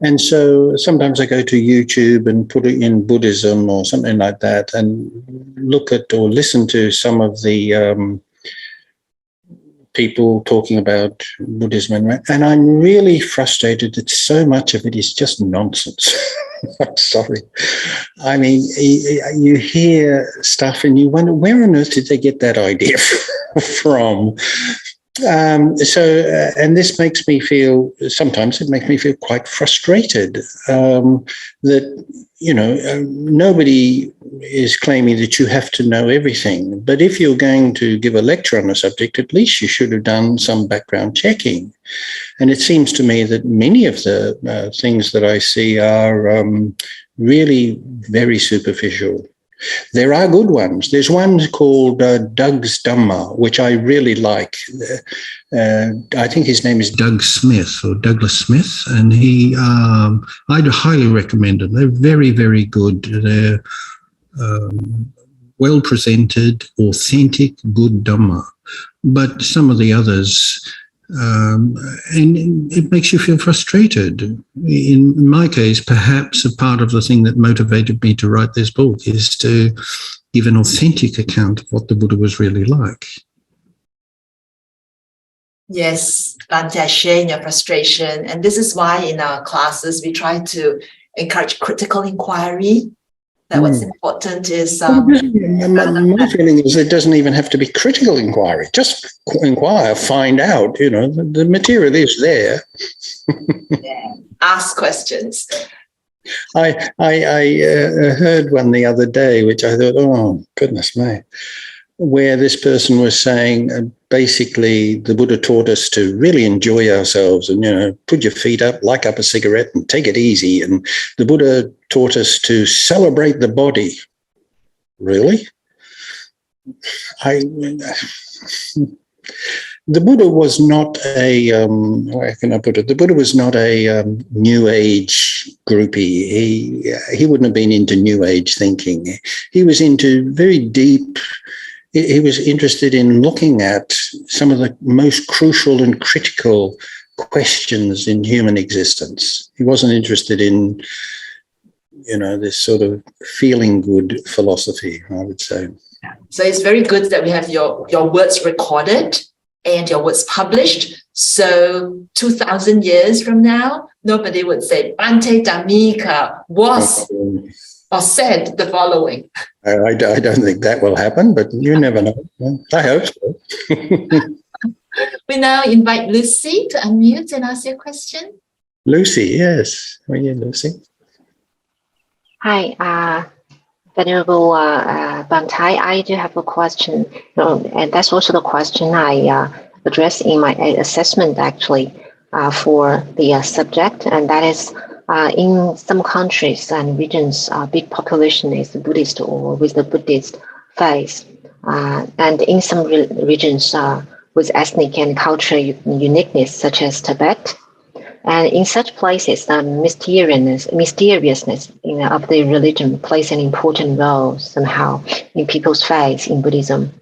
And so sometimes I go to YouTube and put it in Buddhism or something like that and look at or listen to some of the people talking about Buddhism. And I'm really frustrated that so much of it is just nonsense. I'm sorry. I mean, you hear stuff and you wonder, where on earth did they get that idea from? And this makes me feel, sometimes it makes me feel quite frustrated that, nobody is claiming that you have to know everything. But if you're going to give a lecture on a subject, at least you should have done some background checking. And it seems to me that many of the things that I see are really very superficial. There are good ones. There's one called Doug's Dharma, which I really like. I think his name is Doug Smith or Douglas Smith, and I'd highly recommend them. They're very, very good. They're well presented, authentic, good Dhamma. But some of the others, and it makes you feel frustrated. In my case, perhaps a part of the thing that motivated me to write this book is to give an authentic account of what the Buddha was really like. Yes, Bhanti, I share in your frustration. And this is why in our classes, we try to encourage critical inquiry. That what's important is... my feeling is it doesn't even have to be critical inquiry. Just inquire, find out, the material is there. Yeah. Ask questions. I heard one the other day, which I thought, oh, goodness me, where this person was saying, basically, the Buddha taught us to really enjoy ourselves and, put your feet up, light up a cigarette and take it easy. And the Buddha taught us to celebrate the body. Really? The Buddha was not where can I put it? The Buddha was not a New Age groupie. He wouldn't have been into New Age thinking. He was into very deep... He was interested in looking at some of the most crucial and critical questions in human existence. He wasn't interested in, this sort of feeling good philosophy, I would say. So it's very good that we have your words recorded and your words published. So 2,000 years from now, nobody would say Bhante Dhammika was or said the following. I don't think that will happen, but you never know. I hope so. We now invite Lucy to unmute and ask your question. Lucy, yes. Are you Lucy? Hi, Venerable Bhanti. I do have a question, and that's also the question I addressed in my assessment, actually, for the subject, and that is, in some countries and regions, big population is Buddhist or with the Buddhist faith. And in some regions with ethnic and cultural uniqueness, such as Tibet, And in such places, the mysteriousness of the religion plays an important role somehow in people's faith in Buddhism.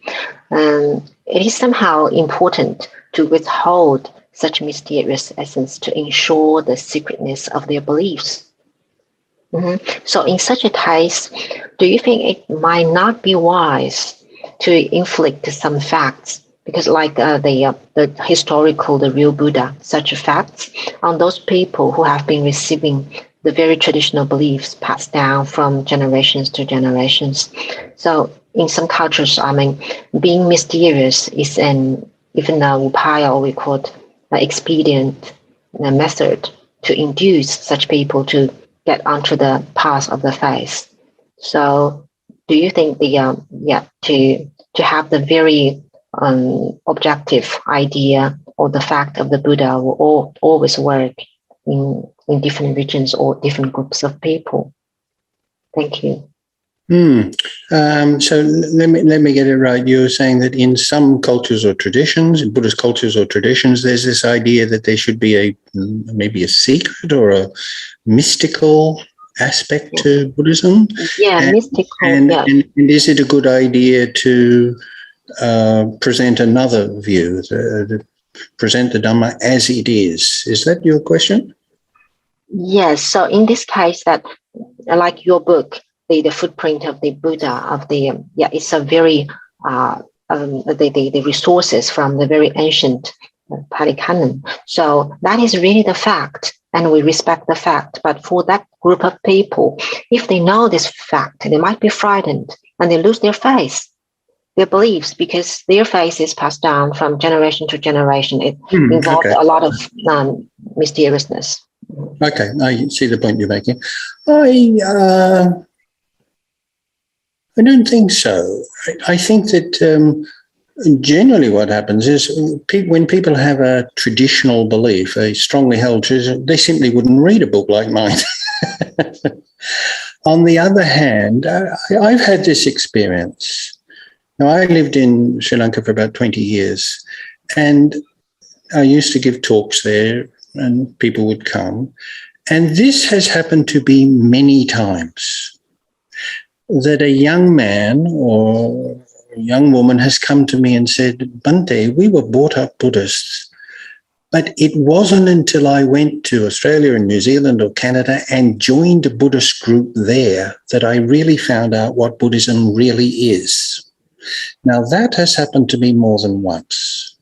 It is somehow important to withhold such mysterious essence to ensure the secretness of their beliefs. So in such a case, do you think it might not be wise to inflict some facts, because like the historical, the real Buddha, such facts on those people who have been receiving the very traditional beliefs passed down from generations to generations? So in some cultures, I mean, being mysterious is even a upaya, or we call it expedient method to induce such people to get onto the path of the faith. So do you think to have the very objective idea or the fact of the Buddha will always work in different regions or different groups of people? Thank you. So let me get it right. You're saying that in some cultures or traditions, in Buddhist cultures or traditions, there's this idea that there should be maybe a secret or a mystical aspect to Buddhism. Yeah, mystical. And is it a good idea to present another view, present the Dhamma as it is? Is that your question? Yes. So in this case, that like your book, the footprint of the Buddha, it's a very the resources from the very ancient Pali Canon. So that is really the fact, and we respect the fact. But for that group of people, if they know this fact, they might be frightened and they lose their faith, their beliefs, because their faith is passed down from generation to generation. It involves a lot of mysteriousness. Okay, I see the point you're making. I don't think so. I think that generally what happens is when people have a traditional belief, a strongly held tradition, they simply wouldn't read a book like mine. On the other hand, I've had this experience. Now, I lived in Sri Lanka for about 20 years, and I used to give talks there, and people would come. And this has happened to be many times, that a young man or a young woman has come to me and said, Bhante, we were brought up Buddhists, but it wasn't until I went to Australia and New Zealand or Canada and joined a Buddhist group there that I really found out what Buddhism really is. Now, that has happened to me more than once.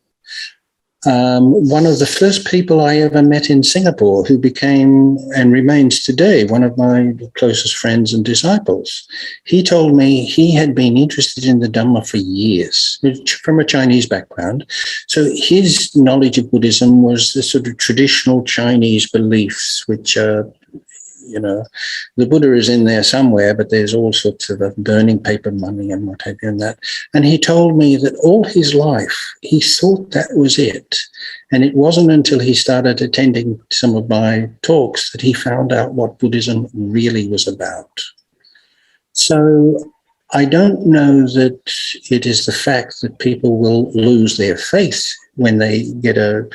One of the first people I ever met in Singapore, who became and remains today one of my closest friends and disciples, he told me he had been interested in the Dhamma for years, from a Chinese background. So his knowledge of Buddhism was the sort of traditional Chinese beliefs, which are, the Buddha is in there somewhere, but there's all sorts of burning paper money and what have you and that. And he told me that all his life he thought that was it. And it wasn't until he started attending some of my talks that he found out what Buddhism really was about. So I don't know that it is the fact that people will lose their faith when they get a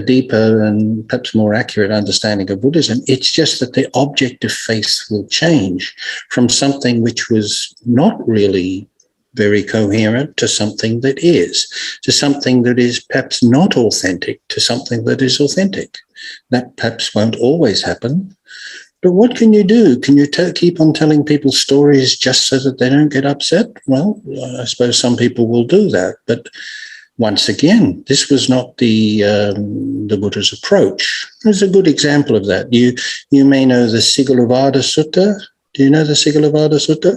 deeper and perhaps more accurate understanding of Buddhism. It's just that the object of faith will change from something which was not really very coherent to something that is, to something that is perhaps not authentic to something that is authentic. That perhaps won't always happen. But what can you do? Can you keep on telling people stories just so that they don't get upset? Well, I suppose some people will do that. But once again, this was not the Buddha's approach. There's a good example of that. You may know the Sigalovada Sutta. Do you know the Sigalovada Sutta?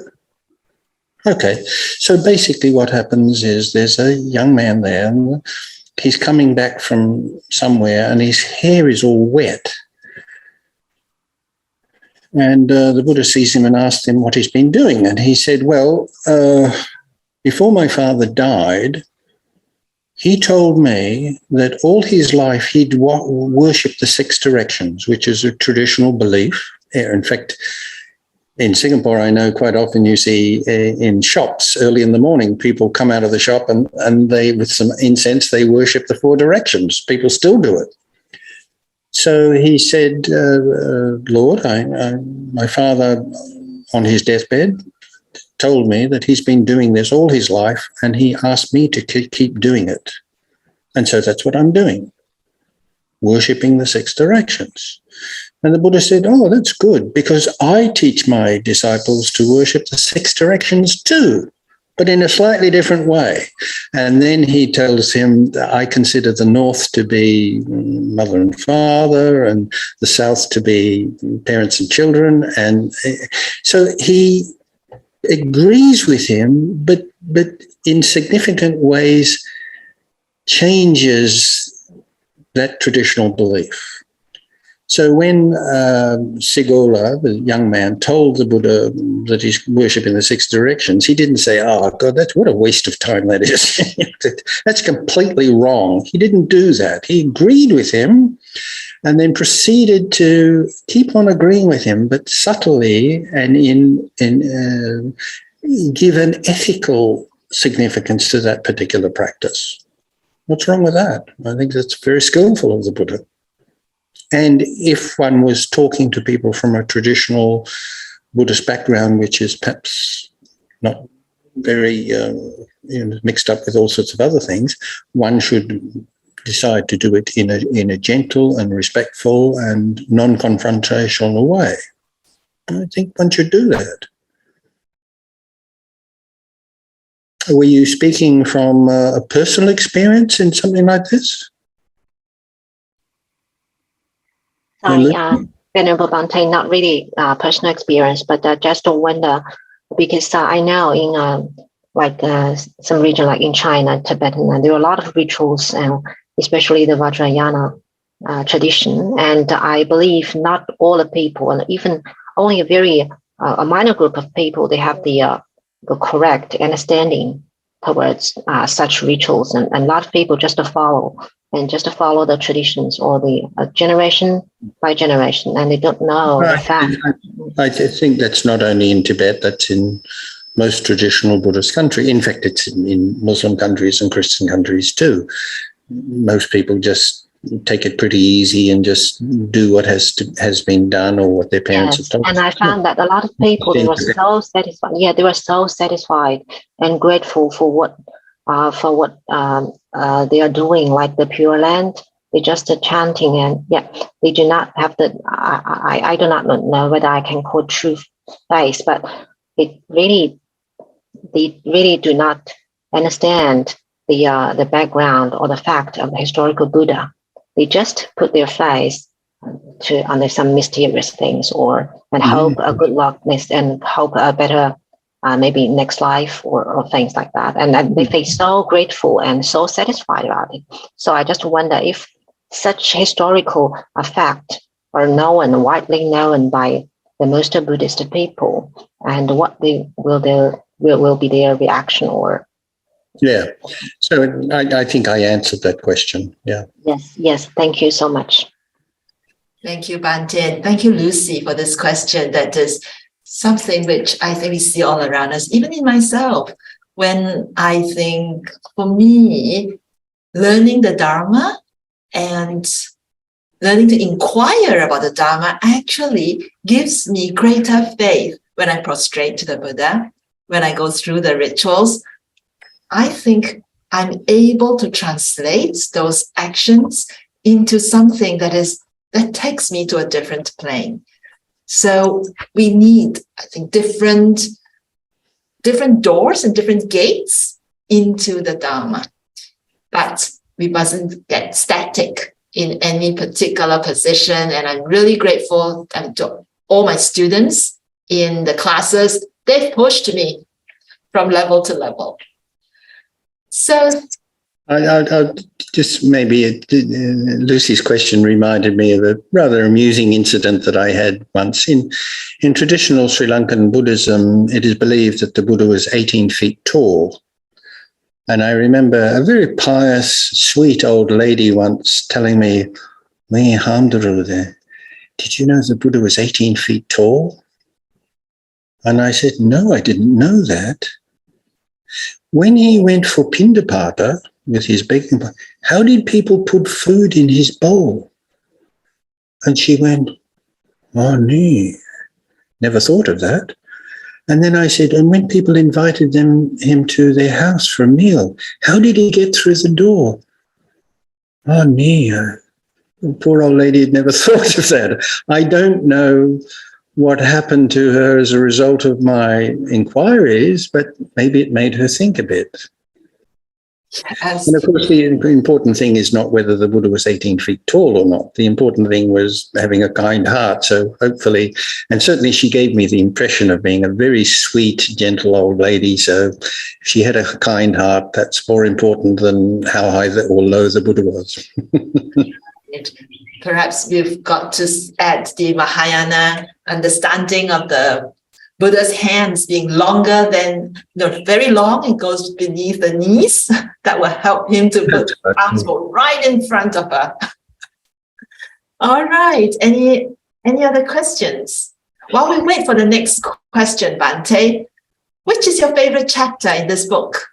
Okay. So basically what happens is there's a young man there, and he's coming back from somewhere, and his hair is all wet. And the Buddha sees him and asks him what he's been doing. And he said, well, before my father died, he told me that all his life he'd worshipped the 6 directions, which is a traditional belief. In fact, in Singapore, I know quite often you see in shops early in the morning, people come out of the shop and they, with some incense, they worship the 4 directions. People still do it. So he said, Lord, my father on his deathbed told me that he's been doing this all his life, and he asked me to keep doing it. And so that's what I'm doing, worshipping the six directions. And the Buddha said, oh, that's good, because I teach my disciples to worship the six directions too, but in a slightly different way. And then he tells him that I consider the north to be mother and father, and the south to be parents and children. And so he agrees with him, but in significant ways changes that traditional belief. So when Sigola, the young man, told the Buddha that he's worshipping the six directions, he didn't say, oh, God, what a waste of time that is. That's completely wrong. He didn't do that. He agreed with him and then proceeded to keep on agreeing with him, but subtly and give an ethical significance to that particular practice. What's wrong with that? I think that's very skillful of the Buddha. And if one was talking to people from a traditional Buddhist background, which is perhaps not very mixed up with all sorts of other things, one should decide to do it in a gentle and respectful and non-confrontational way. I think one should do that. Were you speaking from a personal experience in something like this? Sorry, Venerable Bhanti, not really personal experience, but just a wonder, because I know in some region like in China, Tibetan, there are a lot of rituals, and especially the Vajrayana tradition. And I believe not all the people, and even only a minor group of people, they have the correct understanding towards such rituals, and a lot of people just follow the traditions or the generation by generation, and they don't know the fact. I think that's not only in Tibet, that's in most traditional Buddhist countries. In fact, it's in Muslim countries and Christian countries too. Most people just take it pretty easy and just do what has been done or what their parents have told them. And I found that a lot of people, they were so satisfied. Yeah, they were so satisfied and grateful for what they are doing, like the Pure Land. They just chanting, and they do not have the. I do not know whether I can quote true face, but they really do not understand the background or the fact of the historical Buddha. They just put their face under some mysterious things, and hope a good luck and hope a better. Maybe next life or things like that. And they feel so grateful and so satisfied about it. So I just wonder if such historical fact are widely known by the most Buddhist people, and what will be their reaction or. Yeah. So I think I answered that question. Yeah. Yes. Thank you so much. Thank you, Bhanti. Thank you, Lucy, for this question. That is something which I think we see all around us, even in myself, when I think, for me, learning the Dharma and learning to inquire about the Dharma actually gives me greater faith when I prostrate to the Buddha, when I go through the rituals. I think I'm able to translate those actions into something that takes me to a different plane. So we need, I think, different doors and different gates into the Dharma. But we mustn't get static in any particular position. And I'm really grateful to all my students in the classes. They've pushed me from level to level. So I'll just maybe Lucy's question reminded me of a rather amusing incident that I had once. In traditional Sri Lankan Buddhism, it is believed that the Buddha was 18 feet tall. And I remember a very pious, sweet old lady once telling me, "Me Hamduru there, did you know the Buddha was 18 feet tall?" And I said, "No, I didn't know that." When he went for Pindapata with his begging bowl, how did people put food in his bowl? And she went, "Oh, nee, never thought of that." And then I said, "And when people invited him to their house for a meal, how did he get through the door?" "Oh, nee, poor old lady had never thought of that." I don't know what happened to her as a result of my inquiries, but maybe it made her think a bit. And of course, the important thing is not whether the Buddha was 18 feet tall or not. The important thing was having a kind heart. So hopefully, and certainly she gave me the impression of being a very sweet, gentle old lady. So if she had a kind heart, that's more important than how high or low the Buddha was. Perhaps we've got to add the Mahayana understanding of the Buddha's hands being longer than, very long and goes beneath the knees. That will help him to put arms right in front of her. All right. Any other questions? While we wait for the next question, Bhante, which is your favorite chapter in this book?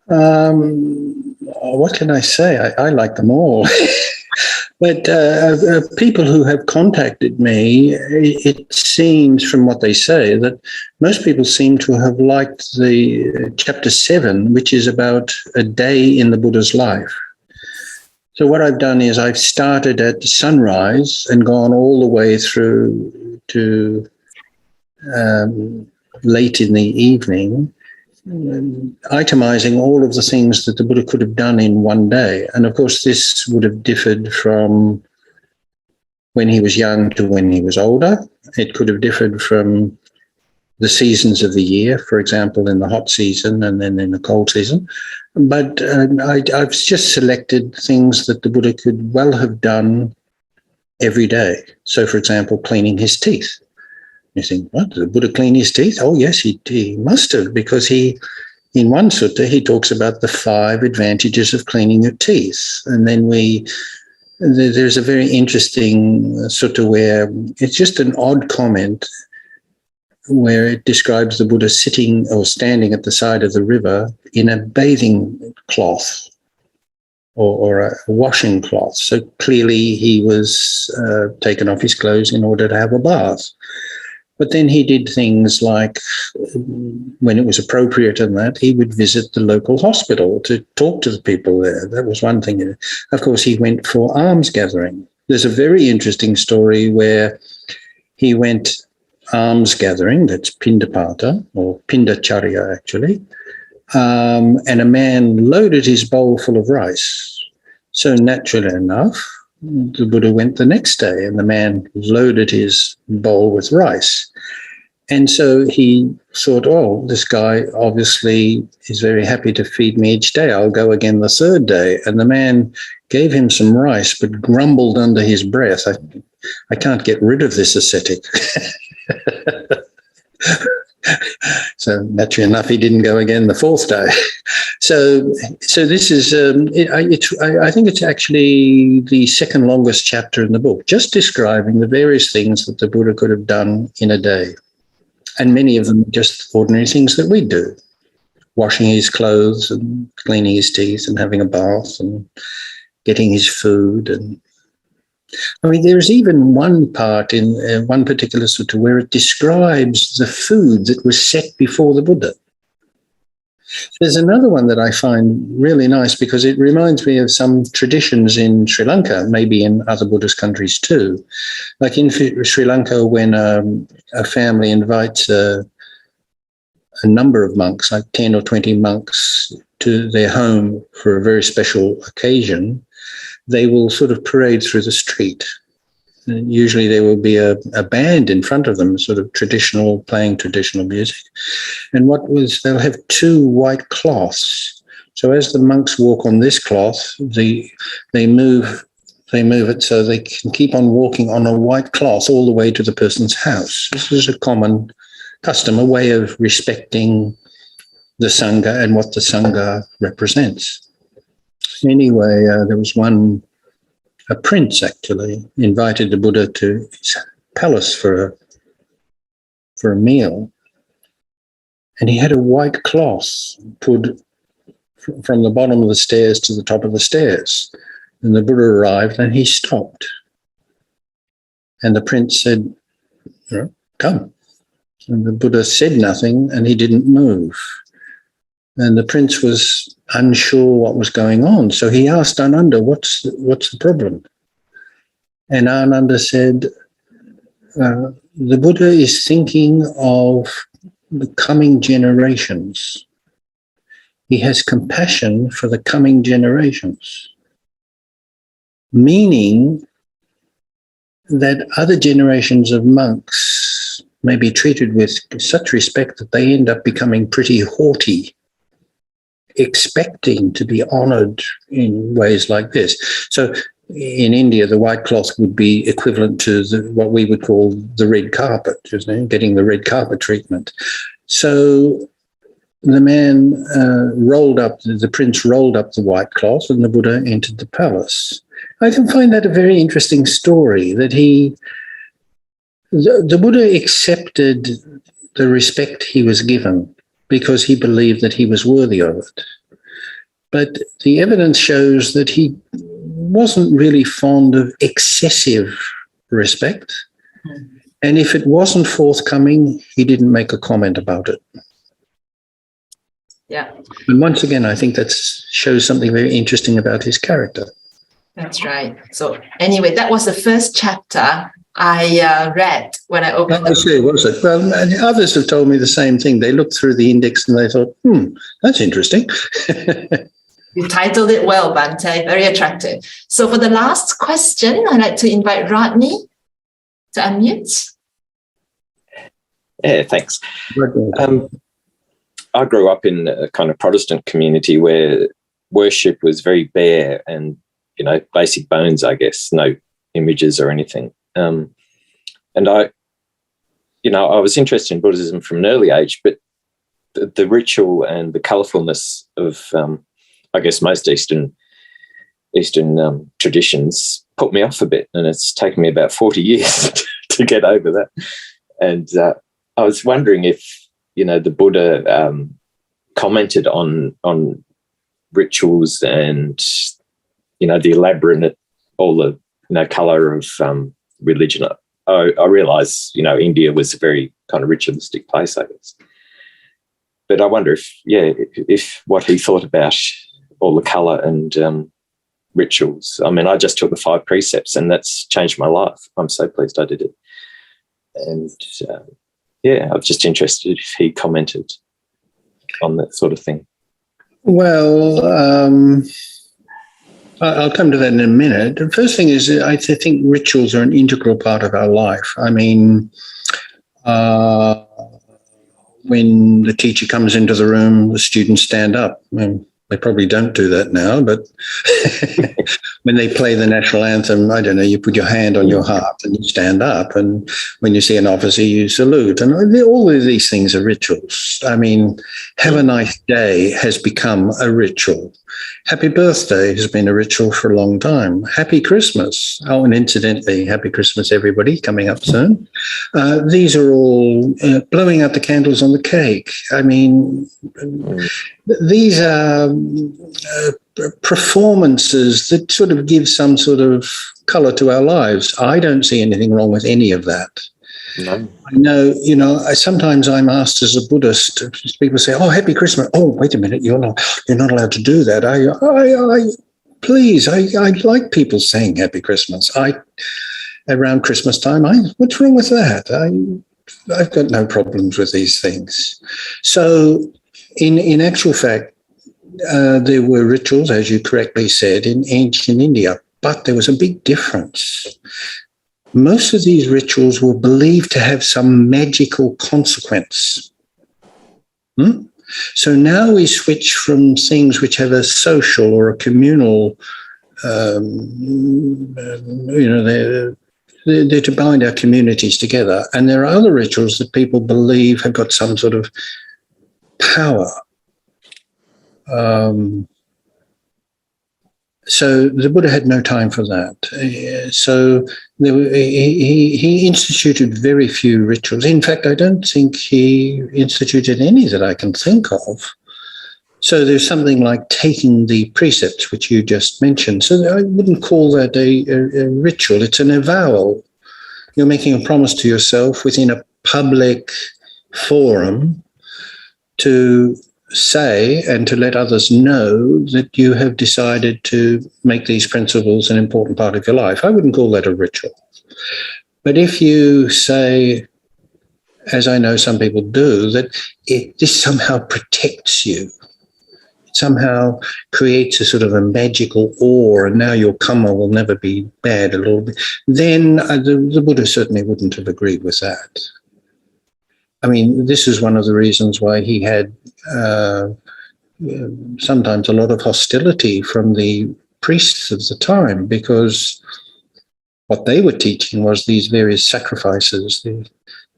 What can I say? I like them all. But people who have contacted me, it seems from what they say that most people seem to have liked the chapter 7, which is about a day in the Buddha's life. So what I've done is I've started at sunrise and gone all the way through to late in the evening, itemizing all of the things that the Buddha could have done in one day. And of course, this would have differed from when he was young to when he was older. It could have differed from the seasons of the year, for example, in the hot season and then in the cold season. But I've just selected things that the Buddha could well have done every day. So, for example, cleaning his teeth. You think, what, did the Buddha clean his teeth? Oh, yes, he must have, because in one sutta, he talks about the 5 advantages of cleaning your teeth. And then there's a very interesting sutta where it's just an odd comment where it describes the Buddha sitting or standing at the side of the river in a bathing cloth or a washing cloth. So clearly he was taken off his clothes in order to have a bath. But then he did things like, when it was appropriate and that, he would visit the local hospital to talk to the people there. That was one thing. Of course, he went for alms gathering. There's a very interesting story where he went alms gathering, that's pindapata, or pindacharya actually, and a man loaded his bowl full of rice. So naturally enough, the Buddha went the next day and the man loaded his bowl with rice. And so he thought, oh, this guy obviously is very happy to feed me each day. I'll go again the 3rd day. And the man gave him some rice, but grumbled under his breath, I can't get rid of this ascetic. So naturally enough, he didn't go again the 4th day. So this is, I think it's actually the 2nd longest chapter in the book, just describing the various things that the Buddha could have done in a day. And many of them are just ordinary things that we do. Washing his clothes and cleaning his teeth and having a bath and getting his food. And I mean, there's even one part in one particular sutta where it describes the food that was set before the Buddha. There's another one that I find really nice because it reminds me of some traditions in Sri Lanka, maybe in other Buddhist countries too. Like in Sri Lanka, when a family invites a number of monks, like 10 or 20 monks, to their home for a very special occasion, they will sort of parade through the street. And usually there will be a band in front of them, sort of playing traditional music. And they'll have 2 white cloths. So as the monks walk on this cloth, they move it so they can keep on walking on a white cloth all the way to the person's house. This is a common custom, a way of respecting the Sangha and what the Sangha represents. Anyway, there was a prince actually invited the Buddha to his palace for a meal. And he had a white cloth put from the bottom of the stairs to the top of the stairs. And the Buddha arrived and he stopped. And the prince said, come. And the Buddha said nothing and he didn't move. And the prince was unsure what was going on. So he asked Ananda, what's the problem? And Ananda said, the Buddha is thinking of the coming generations. He has compassion for the coming generations, meaning that other generations of monks may be treated with such respect that they end up becoming pretty haughty, expecting to be honored in ways like this. So in India, the white cloth would be equivalent to what we would call the red carpet, getting the red carpet treatment. So the man the prince rolled up the white cloth and the Buddha entered the palace. I can find that a very interesting story, that the Buddha accepted the respect he was given because he believed that he was worthy of it. But the evidence shows that he wasn't really fond of excessive respect. And if it wasn't forthcoming, he didn't make a comment about it. Yeah. And once again, I think that shows something very interesting about his character. That's right. So anyway, that was the first chapter I read when I opened was it? Well, others have told me the same thing. They looked through the index and they thought, that's interesting. You titled it well, Bhante, very attractive. So for the last question, I'd like to invite Rodney to unmute. Yeah, thanks. I grew up in a kind of Protestant community where worship was very bare and, basic bones, I guess, no images or anything. And I was interested in Buddhism from an early age, but the ritual and the colourfulness of, I guess, most Eastern traditions put me off a bit, and it's taken me about 40 years to get over that. And I was wondering if, the Buddha commented on rituals and, the elaborate, all the, colour of religion. I realise, India was a very kind of ritualistic place, I guess. But I wonder if what he thought about all the colour and rituals. I mean, I just took the 5 precepts and that's changed my life. I'm so pleased I did it. And I'm just interested if he commented on that sort of thing. Well, I'll come to that in a minute. The first thing is I think rituals are an integral part of our life. I mean, when the teacher comes into the room, the students stand up. They probably don't do that now, but when they play the national anthem, I don't know, you put your hand on your heart and you stand up. And when you see an officer, you salute. And all of these things are rituals. I mean, have a nice day has become a ritual. Happy birthday has been a ritual for a long time. Happy Christmas. Oh, and incidentally, happy Christmas, everybody, coming up soon. These are all blowing out the candles on the cake. I mean, these are performances that sort of give some sort of colour to our lives. I don't see anything wrong with any of that. No. I know, sometimes I'm asked as a Buddhist, people say, oh, happy Christmas. Oh, wait a minute, you're not allowed to do that. I like people saying happy Christmas. Around Christmas time, what's wrong with that? I've got no problems with these things. So in actual fact, there were rituals, as you correctly said, in ancient India, but there was a big difference. Most of these rituals were believed to have some magical consequence. So now we switch from things which have a social or a communal, they're to bind our communities together. And there are other rituals that people believe have got some sort of power. So the Buddha had no time for that. So he instituted very few rituals. In fact, I don't think he instituted any that I can think of. So there's something like taking the precepts, which you just mentioned. So I wouldn't call that a ritual. It's an avowal. You're making a promise to yourself within a public forum to say and to let others know that you have decided to make these principles an important part of your life. I wouldn't call that a ritual. But if you say, as I know some people do, that this somehow protects you, somehow creates a sort of a magical awe, and now your karma will never be bad a little bit, then the Buddha certainly wouldn't have agreed with that. I mean, this is one of the reasons why he had sometimes a lot of hostility from the priests of the time, because what they were teaching was these various sacrifices, the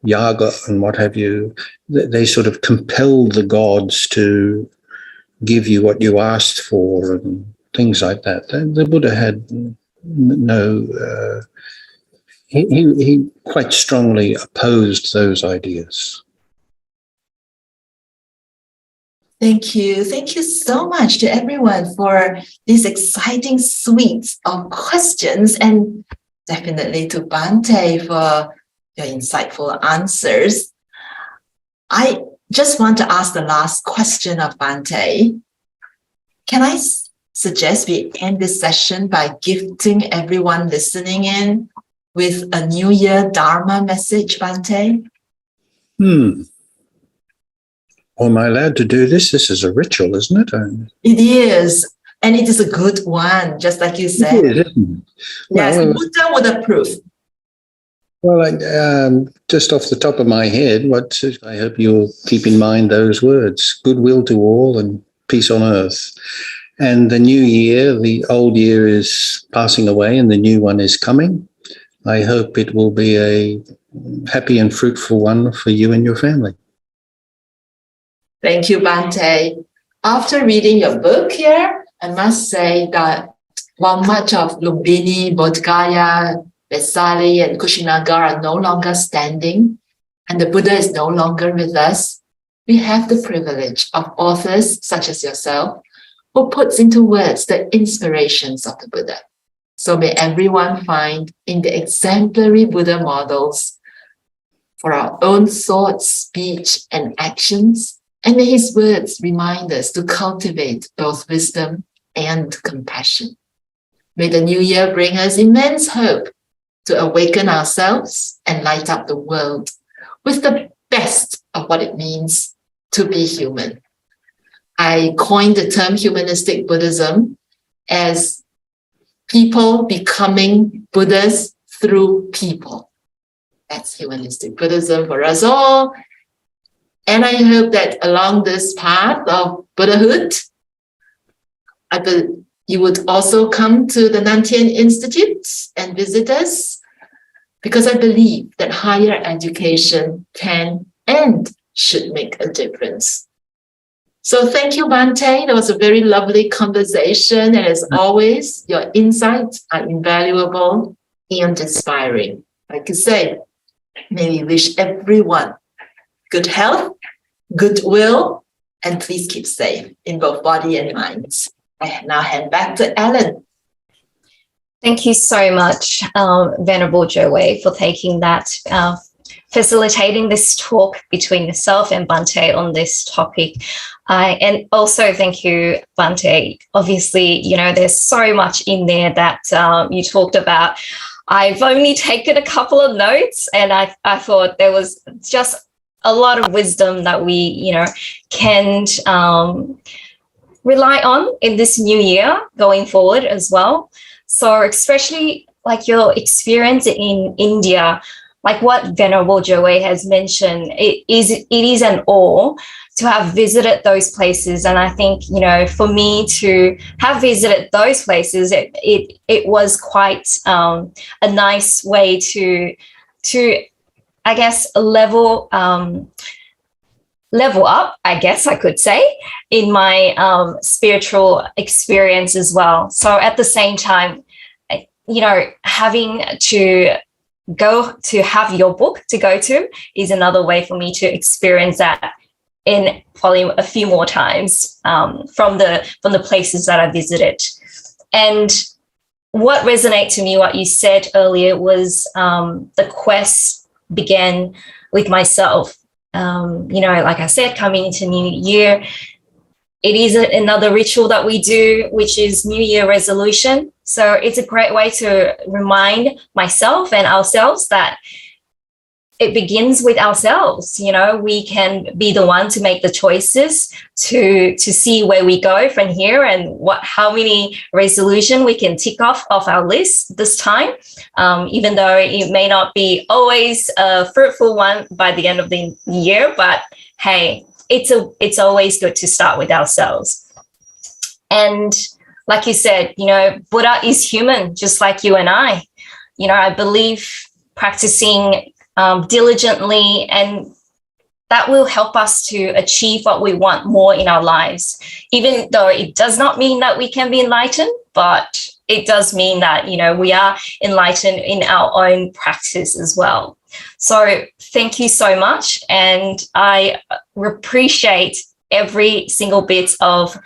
yaga and what have you. They sort of compelled the gods to give you what you asked for and things like that. The Buddha had no, he quite strongly opposed those ideas. Thank you. Thank you so much to everyone for these exciting suites of questions, and definitely to Bhante for your insightful answers. I just want to ask the last question of Bhante. Can I suggest we end this session by gifting everyone listening in with a New Year Dharma message, Bhante? Am I allowed to do this? This is a ritual, isn't it? It is. And it is a good one, just like you said. It is, isn't it? Yes, Well, Buddha would approve. Well, just off the top of my head, I hope you'll keep in mind those words: goodwill to all and peace on earth. And the new year, the old year is passing away and the new one is coming. I hope it will be a happy and fruitful one for you and your family. Thank you, Bhante. After reading your book here, I must say that while much of Lumbini, Bodh Gaya, Vesali, and Kushinagar are no longer standing, and the Buddha is no longer with us, we have the privilege of authors such as yourself who puts into words the inspirations of the Buddha. So may everyone find in the exemplary Buddha models for our own thoughts, speech, and actions, and may his words remind us to cultivate both wisdom and compassion. May the new year bring us immense hope to awaken ourselves and light up the world with the best of what it means to be human. I coined the term humanistic Buddhism as people becoming Buddhas through people. That's humanistic Buddhism for us all. And I hope that along this path of Buddhahood, you would also come to the Tien Institute and visit us, because I believe that higher education can and should make a difference. So thank you, Bhante. That was a very lovely conversation. And as always, your insights are invaluable and inspiring. Like you say, may we wish everyone good health, goodwill, and please keep safe in both body and mind. I now hand back to Ellen. Thank you so much, Venerable Juewei, for taking that, facilitating this talk between yourself and Bhante on this topic. And also thank you, Bhante. Obviously, there's so much in there that you talked about. I've only taken a couple of notes, and I thought there was just a lot of wisdom that we, can rely on in this new year going forward as well. So especially like your experience in India, like what Venerable Juewei has mentioned, it is an awe to have visited those places. And I think, for me to have visited those places, it was quite a nice way to I guess, level up, I guess I could say, in my spiritual experience as well. So at the same time, having to go to have your book to go to is another way for me to experience that in probably a few more times from the places that I visited. And what resonated to me, what you said earlier, was the quest began with myself. Like I said, coming into New Year, it is another ritual that we do, which is New Year resolution. So it's a great way to remind myself and ourselves that it begins with ourselves. We can be the one to make the choices to see where we go from here and how many resolutions we can tick off our list this time, even though it may not be always a fruitful one by the end of the year. But hey, it's always good to start with ourselves. And like you said, Buddha is human, just like you and I. I believe practicing diligently, and that will help us to achieve what we want more in our lives, even though it does not mean that we can be enlightened, but it does mean that, we are enlightened in our own practice as well. So thank you so much. And I appreciate every single bit of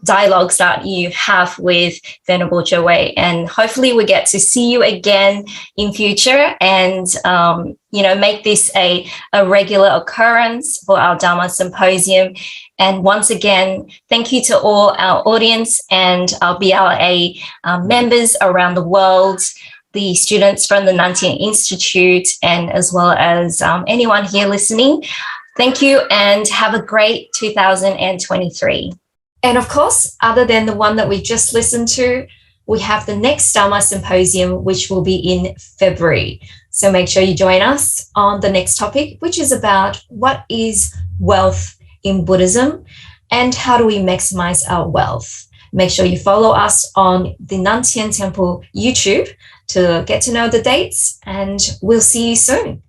dialogues that you have with Venerable Juewei, and hopefully we get to see you again in future and make this a regular occurrence for our Dharma Symposium. And once again, thank you to all our audience and our BLA members around the world, the students from the Tien Institute, and as well as anyone here listening. Thank you and have a great 2023. And of course, other than the one that we just listened to, we have the next Dharma Symposium, which will be in February. So make sure you join us on the next topic, which is about what is wealth in Buddhism and how do we maximize our wealth. Make sure you follow us on the Tien Temple YouTube to get to know the dates, and we'll see you soon.